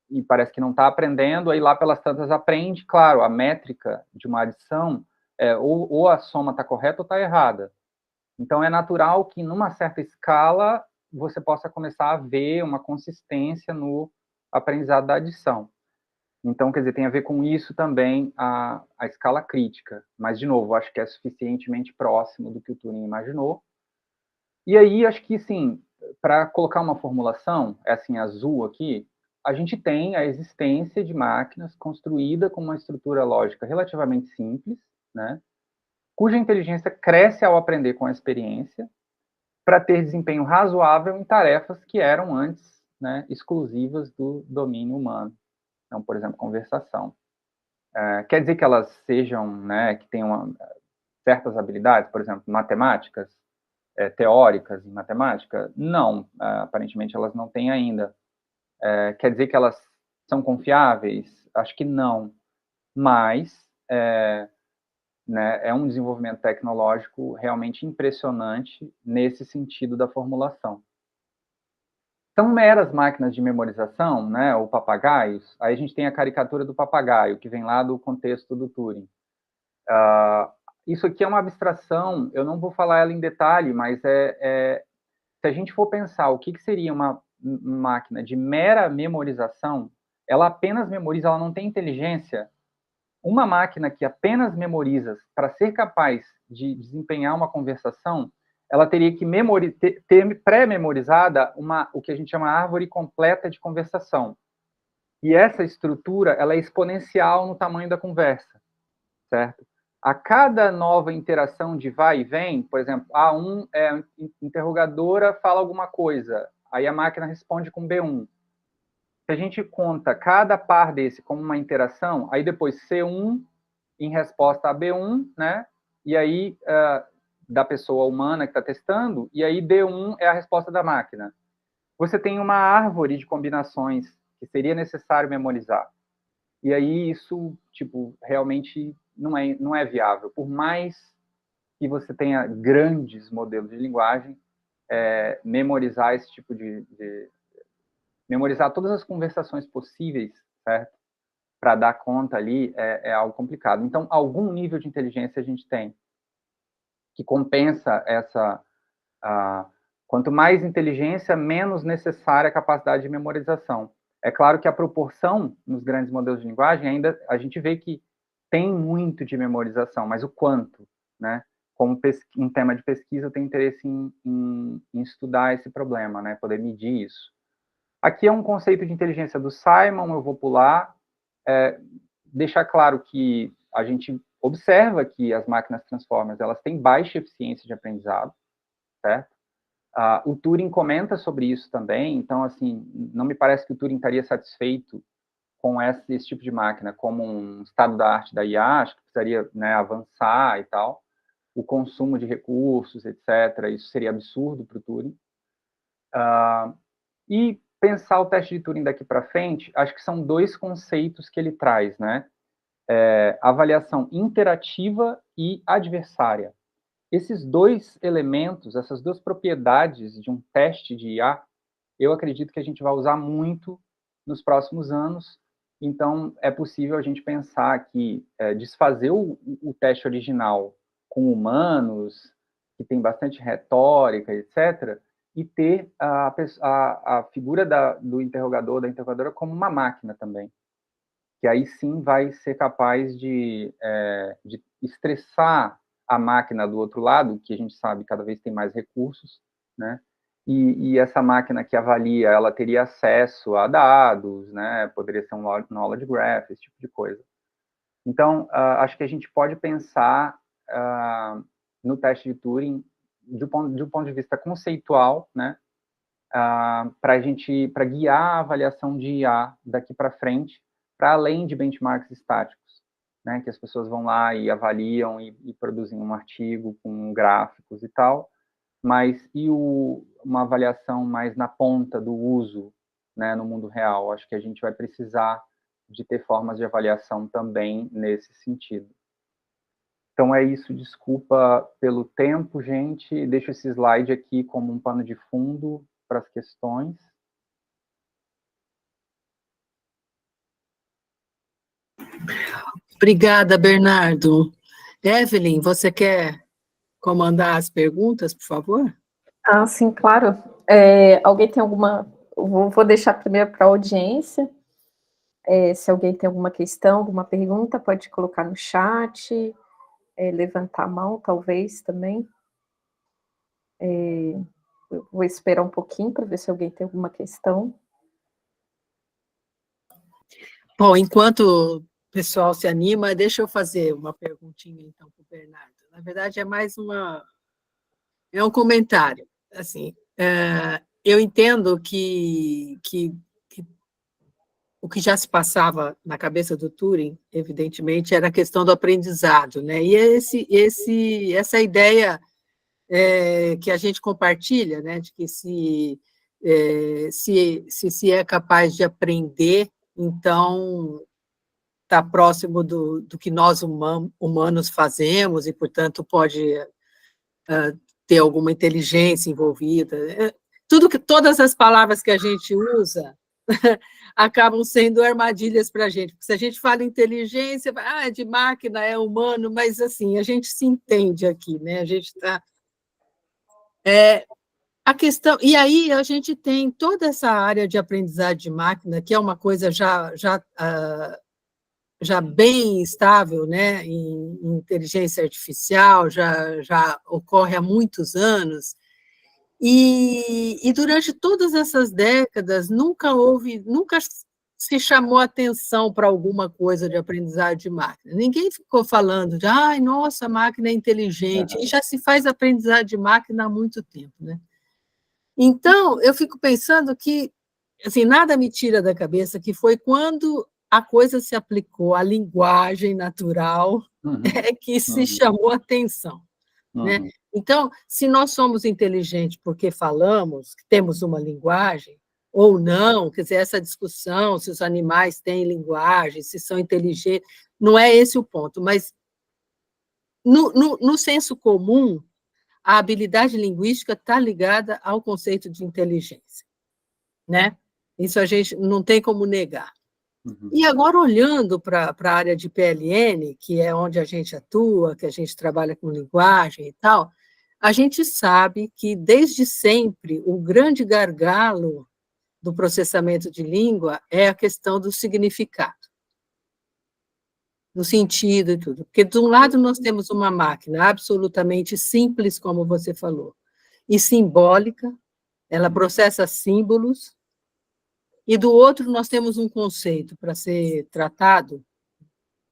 e parece que não está aprendendo, aí lá pelas tantas aprende, claro, a métrica de uma adição, ou a soma está correta ou está errada. Então, é natural que, numa certa escala, você possa começar a ver uma consistência no aprendizado da adição. Então, quer dizer, tem a ver com isso também a escala crítica. Mas, de novo, acho que é suficientemente próximo do que o Turing imaginou. E aí, acho que, sim, para colocar uma formulação, é assim, azul aqui, a gente tem a existência de máquinas construídas com uma estrutura lógica relativamente simples, né, cuja inteligência cresce ao aprender com a experiência, para ter desempenho razoável em tarefas que eram antes, né, exclusivas do domínio humano. Então, por exemplo, conversação. Quer dizer que elas sejam, né, que tenham certas habilidades, por exemplo, matemáticas, teóricas em matemática? Não, aparentemente elas não têm ainda. Quer dizer que elas são confiáveis? Acho que não. Mas né, é um desenvolvimento tecnológico realmente impressionante nesse sentido da formulação. São meras máquinas de memorização, né, ou papagaios. Aí a gente tem a caricatura do papagaio, que vem lá do contexto do Turing. Isso aqui é uma abstração, eu não vou falar ela em detalhe, mas se a gente for pensar o que seria uma máquina de mera memorização, ela apenas memoriza, ela não tem inteligência. Uma máquina que apenas memoriza, para ser capaz de desempenhar uma conversação, ela teria que ter pré-memorizada o que a gente chama árvore completa de conversação. E essa estrutura ela é exponencial no tamanho da conversa, certo? A cada nova interação de vai e vem, por exemplo, A1 interrogadora fala alguma coisa, aí a máquina responde com B1. Se a gente conta cada par desse como uma interação, aí depois C1 em resposta a B1, né? E aí da pessoa humana que está testando, e aí D1 é a resposta da máquina. Você tem uma árvore de combinações que seria necessário memorizar. E aí isso, tipo, realmente não é viável. Por mais que você tenha grandes modelos de linguagem, memorizar esse tipo memorizar todas as conversações possíveis, certo? Para dar conta ali é algo complicado. Então, algum nível de inteligência a gente tem que compensa quanto mais inteligência, menos necessária a capacidade de memorização. É claro que a proporção nos grandes modelos de linguagem ainda a gente vê que tem muito de memorização, mas o quanto, né? Como um tema de pesquisa, eu tenho interesse em estudar esse problema, né? Poder medir isso. Aqui é um conceito de inteligência do Simon, eu vou pular. Deixar claro que a gente observa que as máquinas Transformers elas têm baixa eficiência de aprendizado, certo? O Turing comenta sobre isso também, então, assim, não me parece que o Turing estaria satisfeito com esse tipo de máquina como um estado da arte da IA, acho que precisaria, né, avançar e tal, o consumo de recursos, etc., isso seria absurdo para o Turing. E pensar o teste de Turing daqui para frente, acho que são 2 conceitos que ele traz, né? Avaliação interativa e adversária. Esses 2 elementos, essas 2 propriedades de um teste de IA, eu acredito que a gente vai usar muito nos próximos anos. Então, é possível a gente pensar que desfazer o teste original com humanos, que tem bastante retórica, etc., e ter a figura do interrogador, da interrogadora, como uma máquina também, que aí sim vai ser capaz de estressar a máquina do outro lado, que a gente sabe cada vez tem mais recursos, né? E essa máquina que avalia, ela teria acesso a dados, né? Poderia ser um knowledge graph, esse tipo de coisa. Então, acho que a gente pode pensar no teste de Turing de um ponto de vista conceitual, né? Para guiar a avaliação de IA daqui para frente, para além de benchmarks estáticos, né? Que as pessoas vão lá e avaliam e produzem um artigo com gráficos e tal, mas uma avaliação mais na ponta do uso, né, no mundo real? Acho que a gente vai precisar de ter formas de avaliação também nesse sentido. Então é isso, desculpa pelo tempo, gente. Deixo esse slide aqui como um pano de fundo para as questões. Obrigada, Bernardo. Evelyn, você quer comandar as perguntas, por favor? Sim, claro. Alguém tem alguma... Vou deixar primeiro para a audiência. Se alguém tem alguma questão, alguma pergunta, pode colocar no chat, levantar a mão, talvez, também. Eu vou esperar um pouquinho para ver se alguém tem alguma questão. Bom, enquanto o pessoal se anima, deixa eu fazer uma perguntinha, então, para o Bernardo. Na verdade, é mais um comentário. Assim, eu entendo que o que já se passava na cabeça do Turing, evidentemente, era a questão do aprendizado, né? E essa ideia que a gente compartilha, né? De que se é capaz de aprender, então está próximo do que nós humanos fazemos e, portanto, pode ter alguma inteligência envolvida. Todas as palavras que a gente usa acabam sendo armadilhas para a gente, porque se a gente fala inteligência, é de máquina, é humano, mas assim, a gente se entende aqui, né? A gente está... a questão, e aí a gente tem toda essa área de aprendizagem de máquina, que é uma coisa já bem estável, né, em inteligência artificial, já ocorre há muitos anos, e durante todas essas décadas nunca se chamou atenção para alguma coisa de aprendizagem de máquina. Ninguém ficou falando de, ai, nossa, a máquina é inteligente, e já se faz aprendizagem de máquina há muito tempo, né? Então, eu fico pensando que, assim, nada me tira da cabeça que foi quando a coisa se aplicou à linguagem natural que se chamou atenção, né? Então, se nós somos inteligentes porque falamos, que temos uma linguagem, ou não, quer dizer, essa discussão, se os animais têm linguagem, se são inteligentes, não é esse o ponto, mas no senso comum, a habilidade linguística está ligada ao conceito de inteligência, né? Isso a gente não tem como negar. E agora, olhando para a área de PLN, que é onde a gente atua, que a gente trabalha com linguagem e tal, a gente sabe que, desde sempre, o grande gargalo do processamento de língua é a questão do significado, no sentido e tudo. Porque, de um lado, nós temos uma máquina absolutamente simples, como você falou, e simbólica, ela processa símbolos, e do outro nós temos um conceito para ser tratado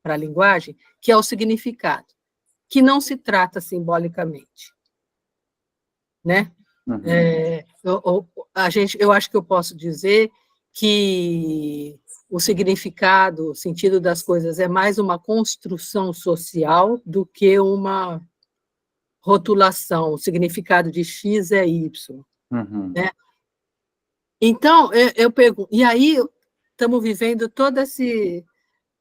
para a linguagem, que é o significado, que não se trata simbolicamente, né? Eu acho que eu posso dizer que o significado, o sentido das coisas é mais uma construção social do que uma rotulação. O significado de X é Y. Uhum. Né? Então, eu pergunto, e aí estamos vivendo toda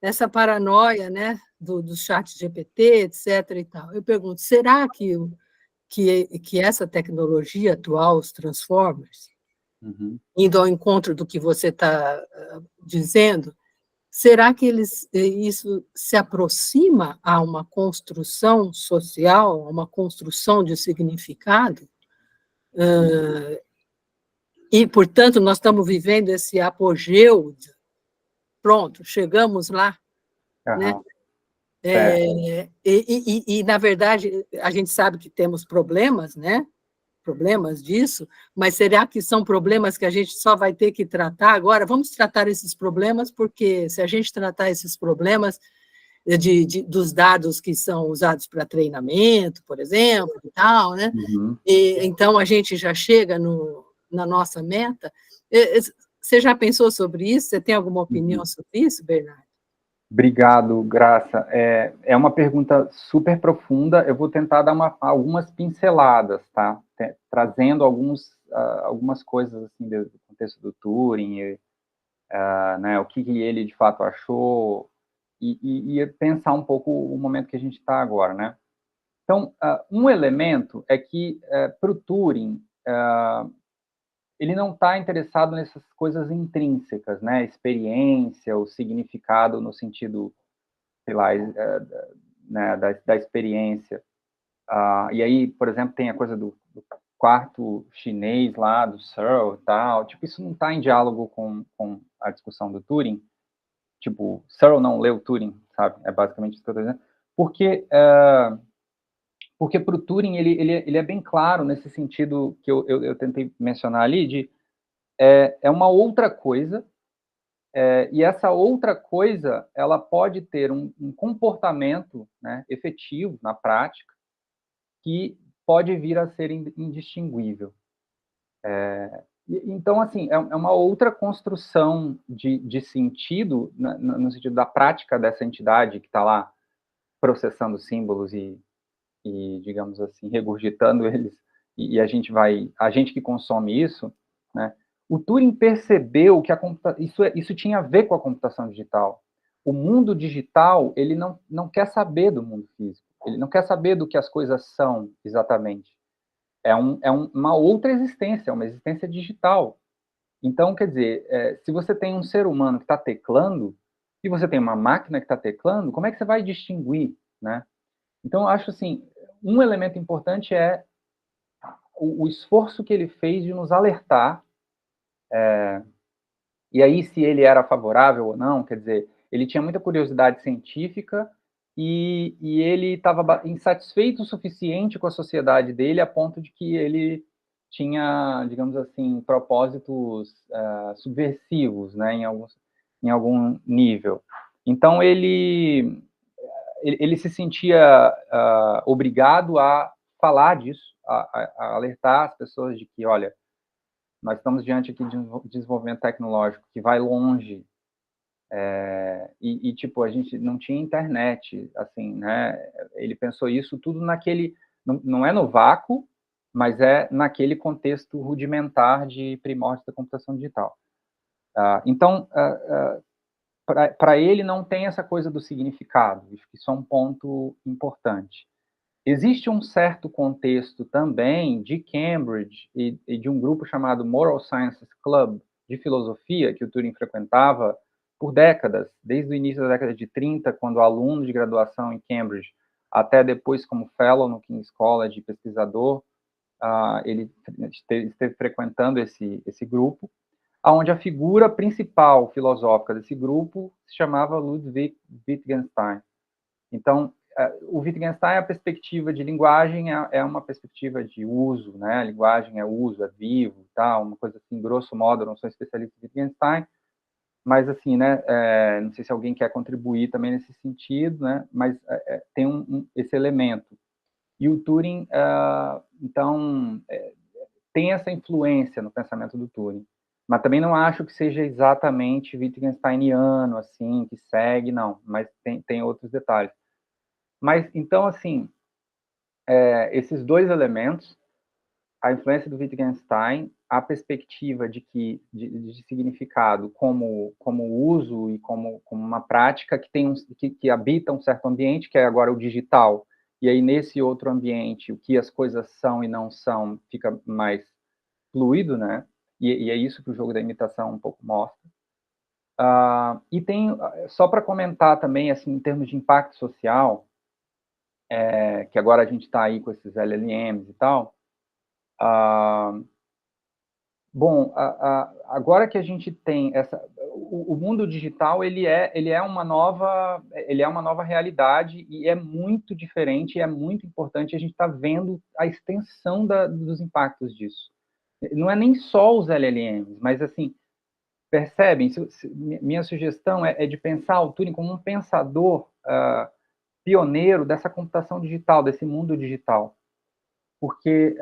essa paranoia, né, do chat GPT, etc. E tal. Eu pergunto, será que essa tecnologia atual, os Transformers, indo ao encontro do que você está dizendo, será que isso se aproxima a uma construção social, a uma construção de significado? E, portanto, nós estamos vivendo esse apogeu, pronto, chegamos lá, né? Na verdade, a gente sabe que temos problemas, né? Problemas disso, mas será que são problemas que a gente só vai ter que tratar agora? Vamos tratar esses problemas, porque se a gente tratar esses problemas dos dados que são usados para treinamento, por exemplo, e tal, né? Então a gente já chega na nossa meta. Você já pensou sobre isso? Você tem alguma opinião sobre isso, Bernardo? Obrigado, Graça. É uma pergunta super profunda. Eu vou tentar dar algumas pinceladas, tá? Trazendo algumas coisas assim do contexto do Turing, né? O que ele de fato achou e pensar um pouco o momento que a gente está agora, né? Então, um elemento é que para o Turing ele não está interessado nessas coisas intrínsecas, né? Experiência, o significado no sentido, sei lá, né, da experiência. E aí, por exemplo, tem a coisa do quarto chinês lá, do Searle e tal. Tipo, isso não está em diálogo com a discussão do Turing. Tipo, Searle não leu Turing, sabe? É basicamente isso que eu estou dizendo. Porque para o Turing ele é bem claro nesse sentido que eu tentei mencionar ali, de é uma outra coisa, e essa outra coisa ela pode ter um comportamento, né, efetivo na prática que pode vir a ser indistinguível. Então, assim, é uma outra construção de sentido, no sentido da prática dessa entidade que está lá processando símbolos e, digamos assim, regurgitando eles, e a gente que consome isso, né? O Turing percebeu que isso tinha a ver com a computação digital. O mundo digital, ele não quer saber do mundo físico, ele não quer saber do que as coisas são exatamente. É uma outra existência, uma existência digital. Então, quer dizer, se você tem um ser humano que está teclando, e você tem uma máquina que está teclando, como é que você vai distinguir, né? Então, eu acho assim, um elemento importante é o esforço que ele fez de nos alertar, e aí se ele era favorável ou não, quer dizer, ele tinha muita curiosidade científica e ele estava insatisfeito o suficiente com a sociedade dele a ponto de que ele tinha, digamos assim, propósitos subversivos, né, em algum nível. Então ele se sentia obrigado a falar disso, a alertar as pessoas de que, olha, nós estamos diante aqui de um desenvolvimento tecnológico que vai longe, tipo, a gente não tinha internet, assim, né? Ele pensou isso tudo naquele, não é no vácuo, mas é naquele contexto rudimentar de primórdios da computação digital. Então, para ele não tem essa coisa do significado, isso é um ponto importante. Existe um certo contexto também de Cambridge e de um grupo chamado Moral Sciences Club de filosofia que o Turing frequentava por décadas, desde o início da década de 30, quando aluno de graduação em Cambridge, até depois como fellow no King's College, pesquisador, ele esteve frequentando esse grupo, onde a figura principal filosófica desse grupo se chamava Ludwig Wittgenstein. Então, o Wittgenstein, a perspectiva de linguagem é uma perspectiva de uso, né? A linguagem é uso, é vivo, tal, uma coisa assim, grosso modo. Eu não sou especialista em Wittgenstein, mas assim, né? Não sei se alguém quer contribuir também nesse sentido, né? Mas tem esse elemento. E o Turing, então, tem essa influência no pensamento do Turing. Mas também não acho que seja exatamente Wittgensteiniano, assim, que segue, não. Mas tem outros detalhes. Mas, então, assim, esses dois elementos, a influência do Wittgenstein, a perspectiva de significado como uso e como uma prática que habita um certo ambiente, que é agora o digital, e aí nesse outro ambiente, o que as coisas são e não são fica mais fluido, né? E é isso que o jogo da imitação um pouco mostra. E tem, só para comentar também, assim, em termos de impacto social, que agora a gente está aí com esses LLMs e tal, bom, agora que a gente tem o mundo digital, ele é uma nova realidade e é muito diferente, e é muito importante. A gente está vendo a extensão dos impactos disso. Não é nem só os LLMs, mas assim, percebem? Minha sugestão é de pensar o Turing como um pensador pioneiro dessa computação digital, desse mundo digital. Porque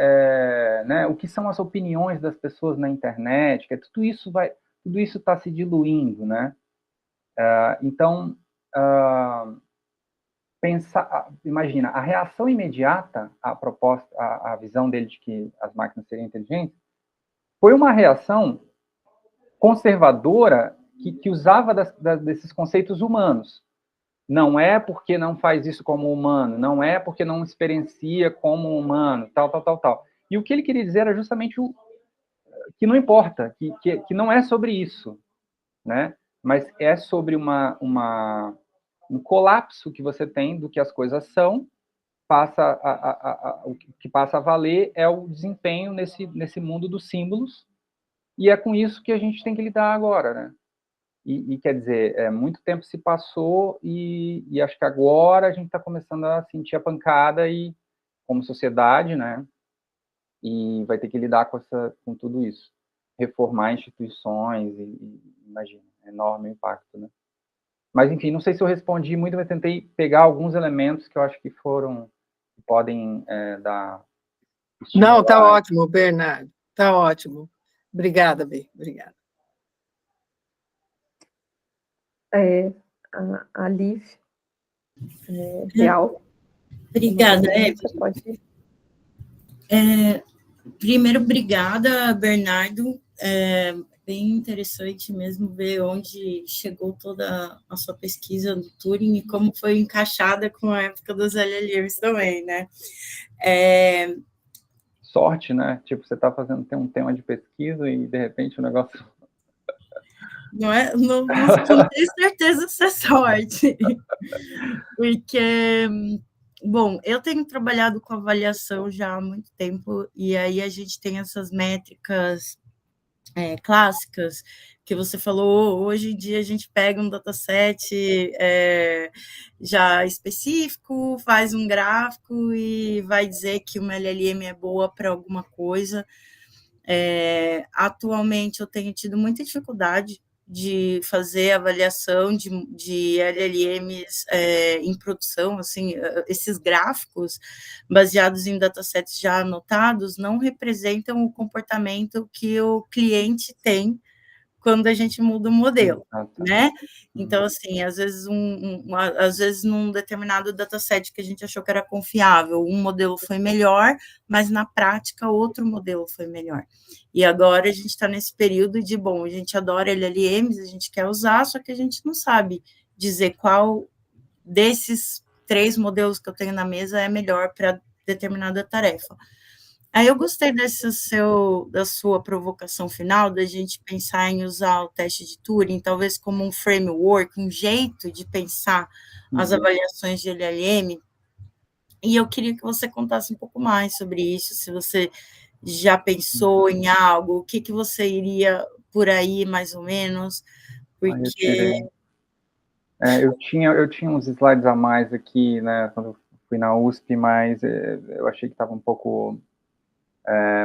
né, o que são as opiniões das pessoas na internet, tudo isso está se diluindo, né? Então, imagina, a reação imediata à proposta, à visão dele de que as máquinas seriam inteligentes, foi uma reação conservadora que usava desses conceitos humanos. Não é porque não faz isso como humano, não é porque não experiencia como humano, tal, tal, tal, tal. E o que ele queria dizer era justamente que não importa, que não é sobre isso, né? Mas é sobre um colapso que você tem do que as coisas são, o que passa a valer é o desempenho nesse mundo dos símbolos, e é com isso que a gente tem que lidar agora, né? E quer dizer, muito tempo se passou e acho que agora a gente está começando a sentir a pancada e como sociedade, né? E vai ter que lidar com tudo isso, reformar instituições imagina, enorme impacto, né? Mas enfim, não sei se eu respondi muito, mas tentei pegar alguns elementos que eu acho que podem dar. Não, está ótimo, Bernardo, está ótimo. Obrigada, Bê, obrigada. A Liv, Real. Obrigada, você pode ir. Primeiro, obrigada, Bernardo. Bem interessante mesmo ver onde chegou toda a sua pesquisa do Turing e como foi encaixada com a época dos LLMs também, né? Sorte, né? Tipo, você está tem um tema de pesquisa e, de repente, o negócio... Não tenho certeza se é sorte. Porque... Bom, eu tenho trabalhado com avaliação já há muito tempo, e aí a gente tem essas métricas clássicas que você falou. Hoje em dia a gente pega um dataset já específico, faz um gráfico e vai dizer que uma LLM é boa para alguma coisa. Atualmente eu tenho tido muita dificuldade de fazer avaliação de LLMs em produção, assim, esses gráficos baseados em datasets já anotados não representam o comportamento que o cliente tem quando a gente muda o modelo, né? Então, assim, às vezes num determinado dataset que a gente achou que era confiável, um modelo foi melhor, mas na prática outro modelo foi melhor. E agora a gente está nesse período de, bom, a gente adora LLMs, a gente quer usar, só que a gente não sabe dizer qual desses 3 modelos que eu tenho na mesa é melhor para determinada tarefa. Aí eu gostei da sua provocação final, da gente pensar em usar o teste de Turing, talvez como um framework, um jeito de pensar as avaliações de LLM, e eu queria que você contasse um pouco mais sobre isso, se você já pensou em algo, o que você iria por aí, mais ou menos, porque... eu tinha uns slides a mais aqui, né, quando eu fui na USP, mas eu achei que estava um pouco...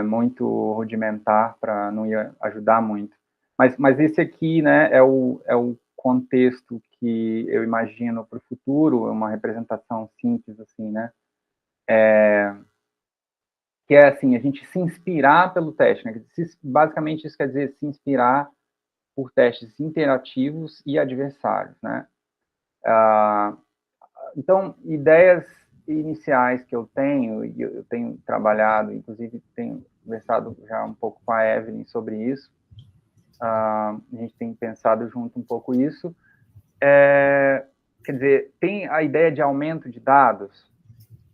muito rudimentar, para não ia ajudar muito. Mas esse aqui, né, é o contexto que eu imagino para o futuro, uma representação simples, assim, né, que é assim, a gente se inspirar pelo teste, né? Basicamente isso quer dizer se inspirar por testes interativos e adversários, né? Então, ideias iniciais que eu tenho, e eu tenho trabalhado, inclusive tenho conversado já um pouco com a Evelyn sobre isso, a gente tem pensado junto um pouco isso, quer dizer, tem a ideia de aumento de dados,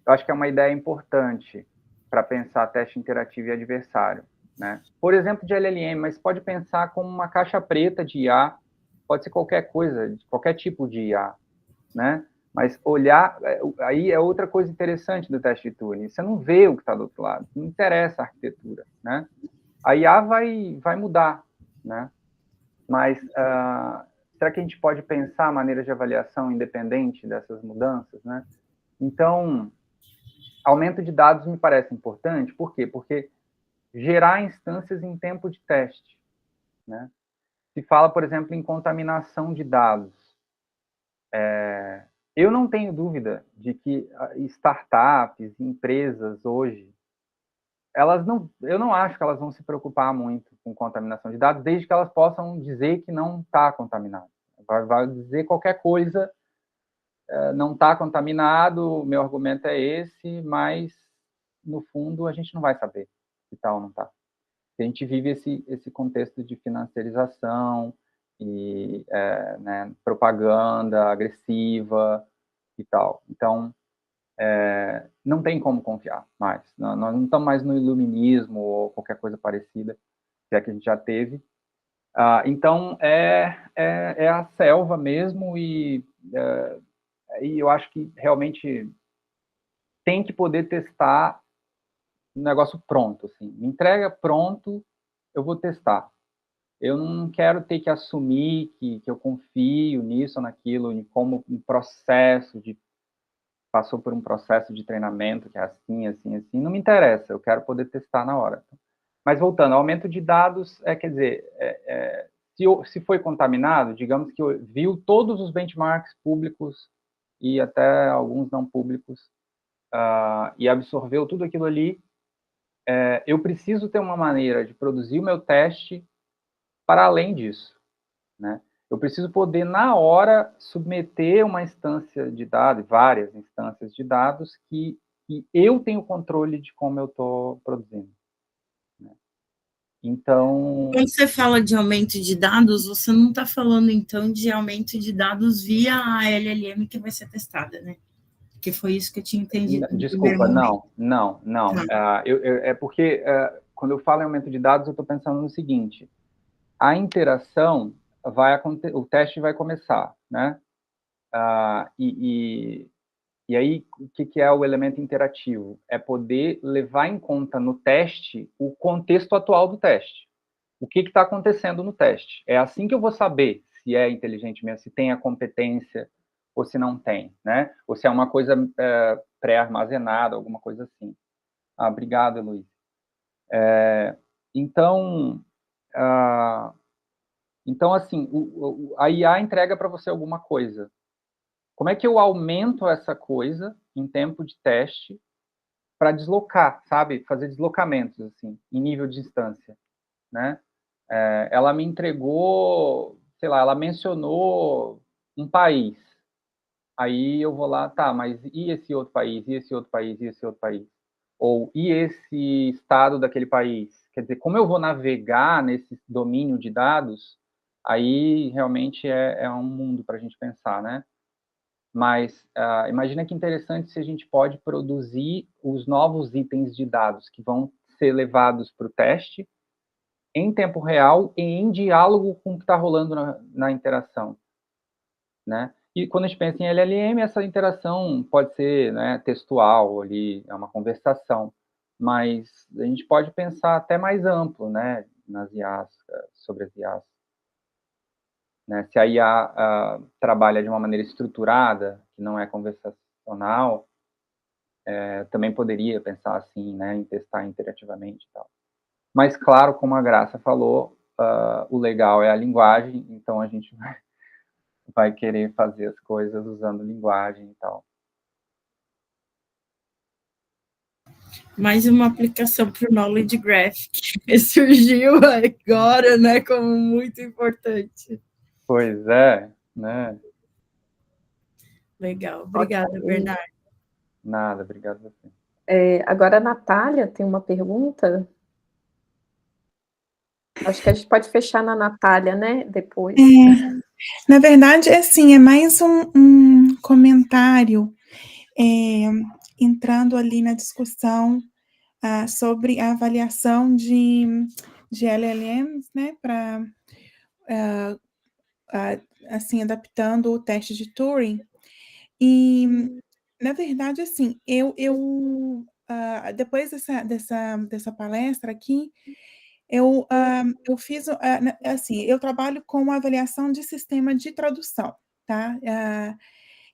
eu acho que é uma ideia importante para pensar teste interativo e adversário, né? Por exemplo, de LLM, mas pode pensar como uma caixa preta de IA, pode ser qualquer coisa, qualquer tipo de IA, né? Mas olhar, aí é outra coisa interessante do teste de Turing, você não vê o que está do outro lado, não interessa a arquitetura, né? A IA vai mudar, né? Mas será que a gente pode pensar maneiras de avaliação independente dessas mudanças, né? Então, aumento de dados me parece importante, por quê? Porque gerar instâncias em tempo de teste, né? Se fala, por exemplo, em contaminação de dados. Eu não tenho dúvida de que startups, empresas hoje, eu não acho que elas vão se preocupar muito com contaminação de dados, desde que elas possam dizer que não está contaminado. Vai dizer qualquer coisa, não está contaminado, meu argumento é esse, mas, no fundo, a gente não vai saber se está ou não está. A gente vive esse contexto de financiarização e né, propaganda agressiva e tal. Então, não tem como confiar mais. Nós não estamos mais no iluminismo ou qualquer coisa parecida, que é que a gente já teve. Então, é a selva mesmo e eu acho que realmente tem que poder testar um negócio pronto. Assim. Me entrega pronto, eu vou testar. Eu não quero ter que assumir que eu confio nisso ou naquilo, em como um processo passou por um processo de treinamento que é assim, assim, assim. Não me interessa, eu quero poder testar na hora. Mas voltando, aumento de dados, quer dizer, se foi contaminado, digamos que viu todos os benchmarks públicos e até alguns não públicos, e absorveu tudo aquilo ali, eu preciso ter uma maneira de produzir o meu teste para além disso, né? Eu preciso poder, na hora, submeter uma instância de dados, várias instâncias de dados, que eu tenho controle de como eu estou produzindo. Né? Então... Quando você fala de aumento de dados, você não está falando, então, de aumento de dados via a LLM que vai ser testada, né? Porque foi isso que eu tinha entendido. Desculpa, não. Tá. É porque, quando eu falo em aumento de dados, eu estou pensando no seguinte, a interação vai acontecer, o teste vai começar, né? E aí, o que é o elemento interativo? É poder levar em conta no teste o contexto atual do teste. O que está acontecendo no teste? É assim que eu vou saber se é inteligente mesmo, se tem a competência ou se não tem, né? Ou se é uma coisa pré-armazenada, alguma coisa assim. Obrigado, Luiz. Então, assim, a IA entrega para você alguma coisa. Como é que eu aumento essa coisa em tempo de teste para deslocar, sabe? Fazer deslocamentos, assim, em nível de instância, né? Ela me entregou, sei lá, ela mencionou um país. Aí eu vou lá, tá, mas e esse outro país? E esse outro país? E esse outro país? Ou e esse estado daquele país? Quer dizer, como eu vou navegar nesse domínio de dados, aí realmente é um mundo para a gente pensar, né? Mas imagina que interessante se a gente pode produzir os novos itens de dados que vão ser levados para o teste em tempo real e em diálogo com o que está rolando na interação, né? E quando a gente pensa em LLM, essa interação pode ser, né, textual, ali, é uma conversação, mas a gente pode pensar até mais amplo, né, nas IAs, sobre as IAs. Né? Se a IA trabalha de uma maneira estruturada, que não é conversacional, também poderia pensar assim, né, em testar interativamente e tal. Mas, claro, como a Graça falou, o legal é a linguagem, então a gente vai querer fazer as coisas usando linguagem e tal. Mais uma aplicação para o Knowledge Graph, que surgiu agora, né, como muito importante. Pois é, né? Legal, obrigada, Ok. Bernardo. Nada, obrigado a você. Agora a Natália tem uma pergunta. Acho que a gente pode fechar na Natália, né? Depois. Na verdade, assim, é mais um comentário entrando ali na discussão sobre a avaliação de LLMs, né, para assim, adaptando o teste de Turing. E, na verdade, assim, depois dessa palestra aqui, eu fiz, assim, eu trabalho com avaliação de sistema de tradução, tá?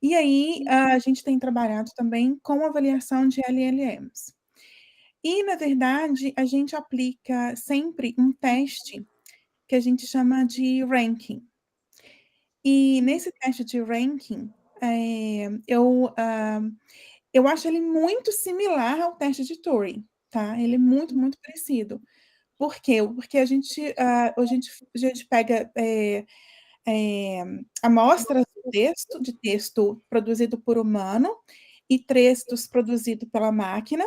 E aí, a gente tem trabalhado também com avaliação de LLMs. E, na verdade, a gente aplica sempre um teste que a gente chama de ranking. E nesse teste de ranking, eu acho ele muito similar ao teste de Turing, tá? Ele é muito, muito parecido. Por quê? Porque a gente pega amostras de texto produzido por humano e textos produzidos pela máquina,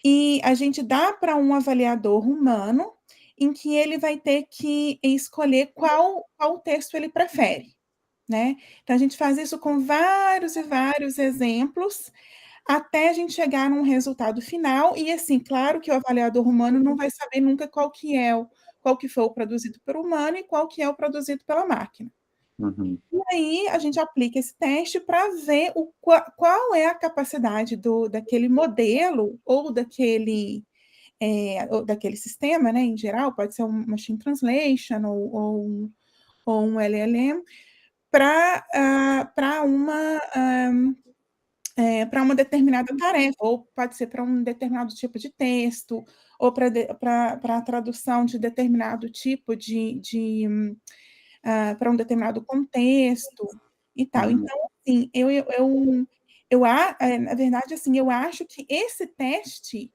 e a gente dá para um avaliador humano, em que ele vai ter que escolher qual texto ele prefere, né? Então, a gente faz isso com vários e vários exemplos, até a gente chegar num resultado final, e assim, claro que o avaliador humano não vai saber nunca qual que foi o produzido pelo humano e qual que é o produzido pela máquina. Uhum. E aí a gente aplica esse teste para ver qual é a capacidade daquele modelo ou daquele sistema, né, em geral, pode ser um Machine Translation ou um LLM, para uma determinada tarefa, ou pode ser para um determinado tipo de texto, ou para a tradução de determinado tipo para um determinado contexto e tal. Então, assim, na verdade, assim, eu acho que esse teste,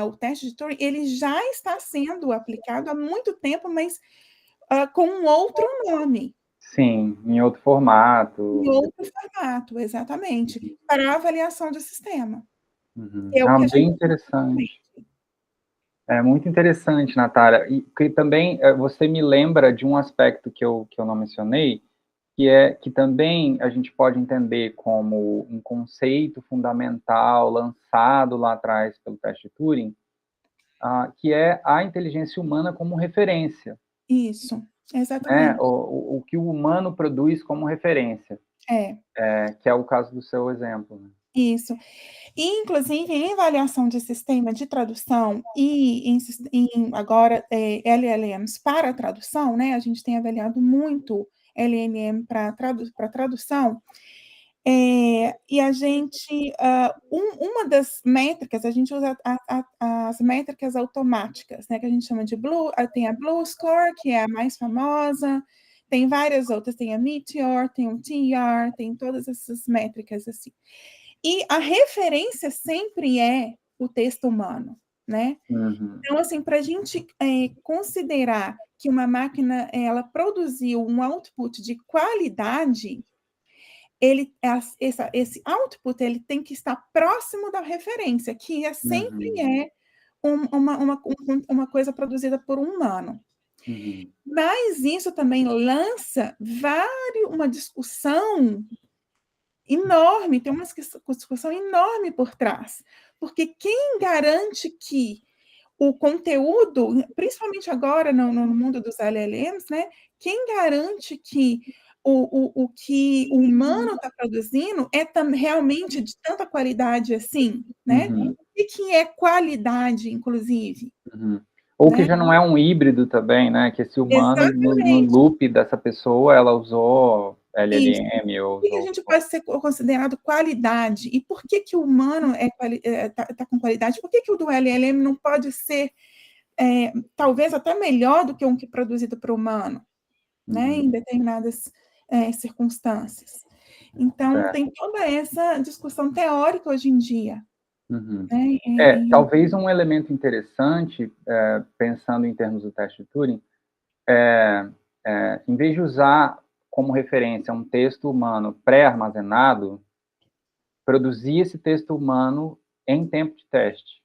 o teste de Turing, ele já está sendo aplicado há muito tempo, mas com um outro nome. Sim, em outro formato. Em outro formato, exatamente, para a avaliação do sistema. É o que a Bem gente interessante. É muito interessante, Natália. E que também você me lembra de um aspecto que eu não mencionei, que também a gente pode entender como um conceito fundamental lançado lá atrás pelo teste Turing, que é a inteligência humana como referência. Isso, exatamente. Né? O que o humano produz como referência. Que é o caso do seu exemplo. Né? Isso. E, inclusive, em avaliação de sistema de tradução e agora LLMs para tradução, né? A gente tem avaliado muito LLM para tradução. E a gente, uma das métricas, a gente usa as métricas automáticas, né? Que a gente chama de tem a Blue Score, que é a mais famosa, tem várias outras, tem a Meteor, tem o TR, tem todas essas métricas assim. E a referência sempre é o texto humano, né? Então, assim, para a gente considerar que uma máquina ela produziu um output de qualidade, esse output ele tem que estar próximo da referência, que sempre é uma coisa produzida por um humano. Mas isso também lança uma discussão enorme, tem uma discussão enorme por trás, porque quem garante que o conteúdo, principalmente agora no mundo dos LLMs, né, quem garante que o que o humano está produzindo é realmente de tanta qualidade assim, né? O que é qualidade, inclusive? Ou que já não é um híbrido também, né? Que esse humano, no loop dessa pessoa, ela usou LLM ou usou... O que a gente pode ser considerado qualidade? E por que o humano está com qualidade? Por que o do LLM não pode ser, talvez, até melhor do que um que é produzido para o humano, né? Em determinadas circunstâncias. Então, tem toda essa discussão teórica hoje em dia, Uhum. Né? Talvez um elemento interessante, pensando em termos do teste de Turing, em vez de usar como referência um texto humano pré-armazenado, produzir esse texto humano em tempo de teste.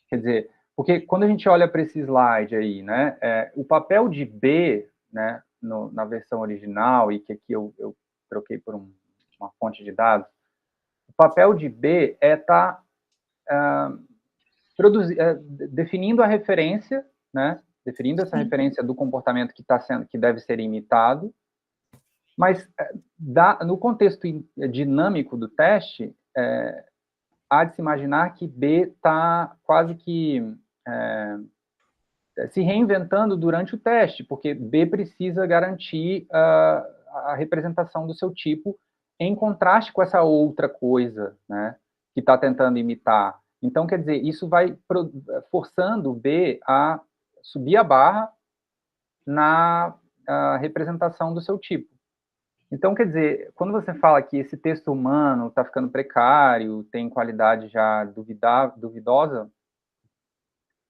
Quer dizer, porque quando a gente olha para esse slide aí, né, o papel de B, né, na versão original, e que aqui eu troquei por uma fonte de dados, o papel de B é estar definindo a referência, né, definindo essa referência do comportamento que deve ser imitado, mas no contexto dinâmico do teste, há de se imaginar que B está quase que se reinventando durante o teste, porque B precisa garantir a representação do seu tipo em contraste com essa outra coisa, né, que está tentando imitar. Então, quer dizer, isso vai forçando o B a subir a barra na representação do seu tipo. Então, quer dizer, quando você fala que esse texto humano está ficando precário, tem qualidade já duvidosa,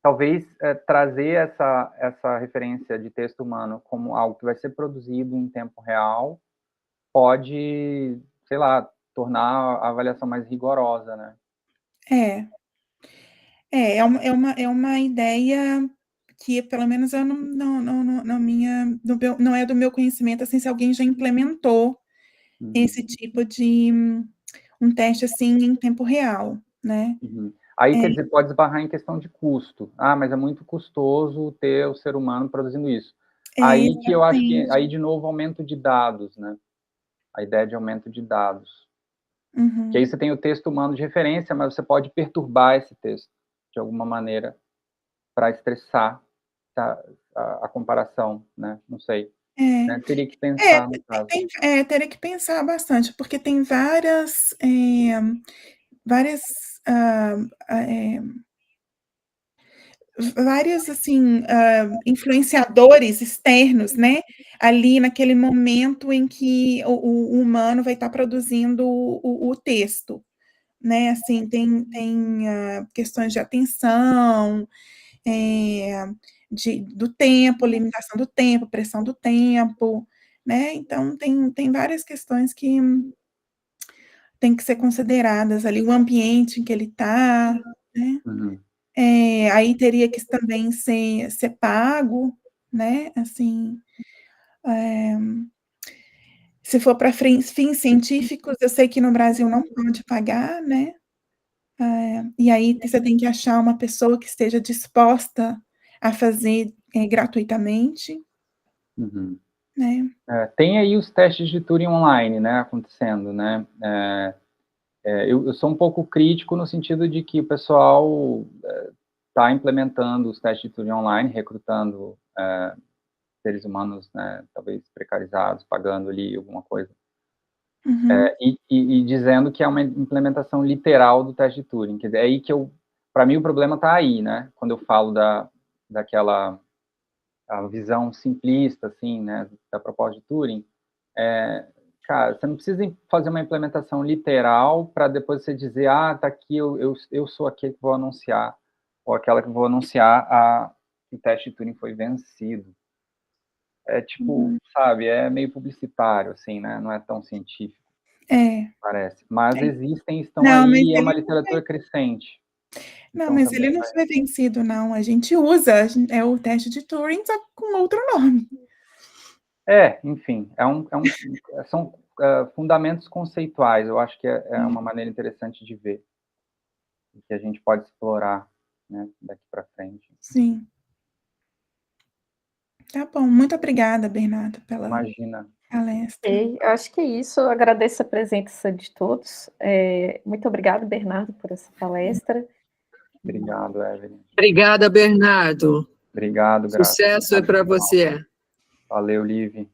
talvez trazer essa referência de texto humano como algo que vai ser produzido em tempo real pode, sei lá, tornar a avaliação mais rigorosa, né? É uma ideia que, pelo menos, eu não é do meu conhecimento, assim, se alguém já implementou esse tipo de um teste, assim, em tempo real, né? Aí, quer dizer, pode esbarrar em questão de custo. Mas é muito custoso ter o ser humano produzindo isso. Aí que eu acho que, aí, de novo, aumento de dados, né? A ideia de aumento de dados. Que aí você tem o texto humano de referência, mas você pode perturbar esse texto, de alguma maneira, para estressar a comparação, né? Não sei. Né? Teria que pensar no caso. Teria que pensar bastante, porque tem várias assim, influenciadores externos, né, ali naquele momento em que o humano vai estar produzindo o texto, né, assim, tem questões de atenção, do tempo, limitação do tempo, pressão do tempo, né, então tem várias questões que tem que ser consideradas ali, o ambiente em que ele está, né. Aí teria que também ser pago, né, assim, se for para fins científicos, eu sei que no Brasil não pode pagar, né, e aí você tem que achar uma pessoa que esteja disposta a fazer, gratuitamente, né. Tem aí os testes de Turing online, né, acontecendo, né, eu sou um pouco crítico no sentido de que o pessoal está implementando os testes de Turing online, recrutando seres humanos, né, talvez precarizados, pagando ali alguma coisa, e dizendo que é uma implementação literal do teste de Turing. Quer dizer, é aí que para mim o problema está aí, né, quando eu falo daquela a visão simplista, assim, né, da proposta de Turing, cara, você não precisa fazer uma implementação literal para depois você dizer, tá aqui, eu sou aquele que vou anunciar, ou aquela que vou anunciar que o teste de Turing foi vencido. Tipo, sabe, é meio publicitário, assim, né, não é tão científico, parece. Mas estão aí, é uma literatura crescente. Não, mas ele não foi vencido, não, a gente usa, é o teste de Turing, só com outro nome. Enfim, são fundamentos conceituais, eu acho que é uma maneira interessante de ver, que a gente pode explorar, né, daqui para frente. Sim. Tá bom, muito obrigada, Bernardo, pela palestra. Eu acho que é isso, eu agradeço a presença de todos, muito obrigada, Bernardo, por essa palestra. Obrigado, Evelyn. Obrigada, Bernardo. Obrigado, Graça. Sucesso para você. Valeu, Livi.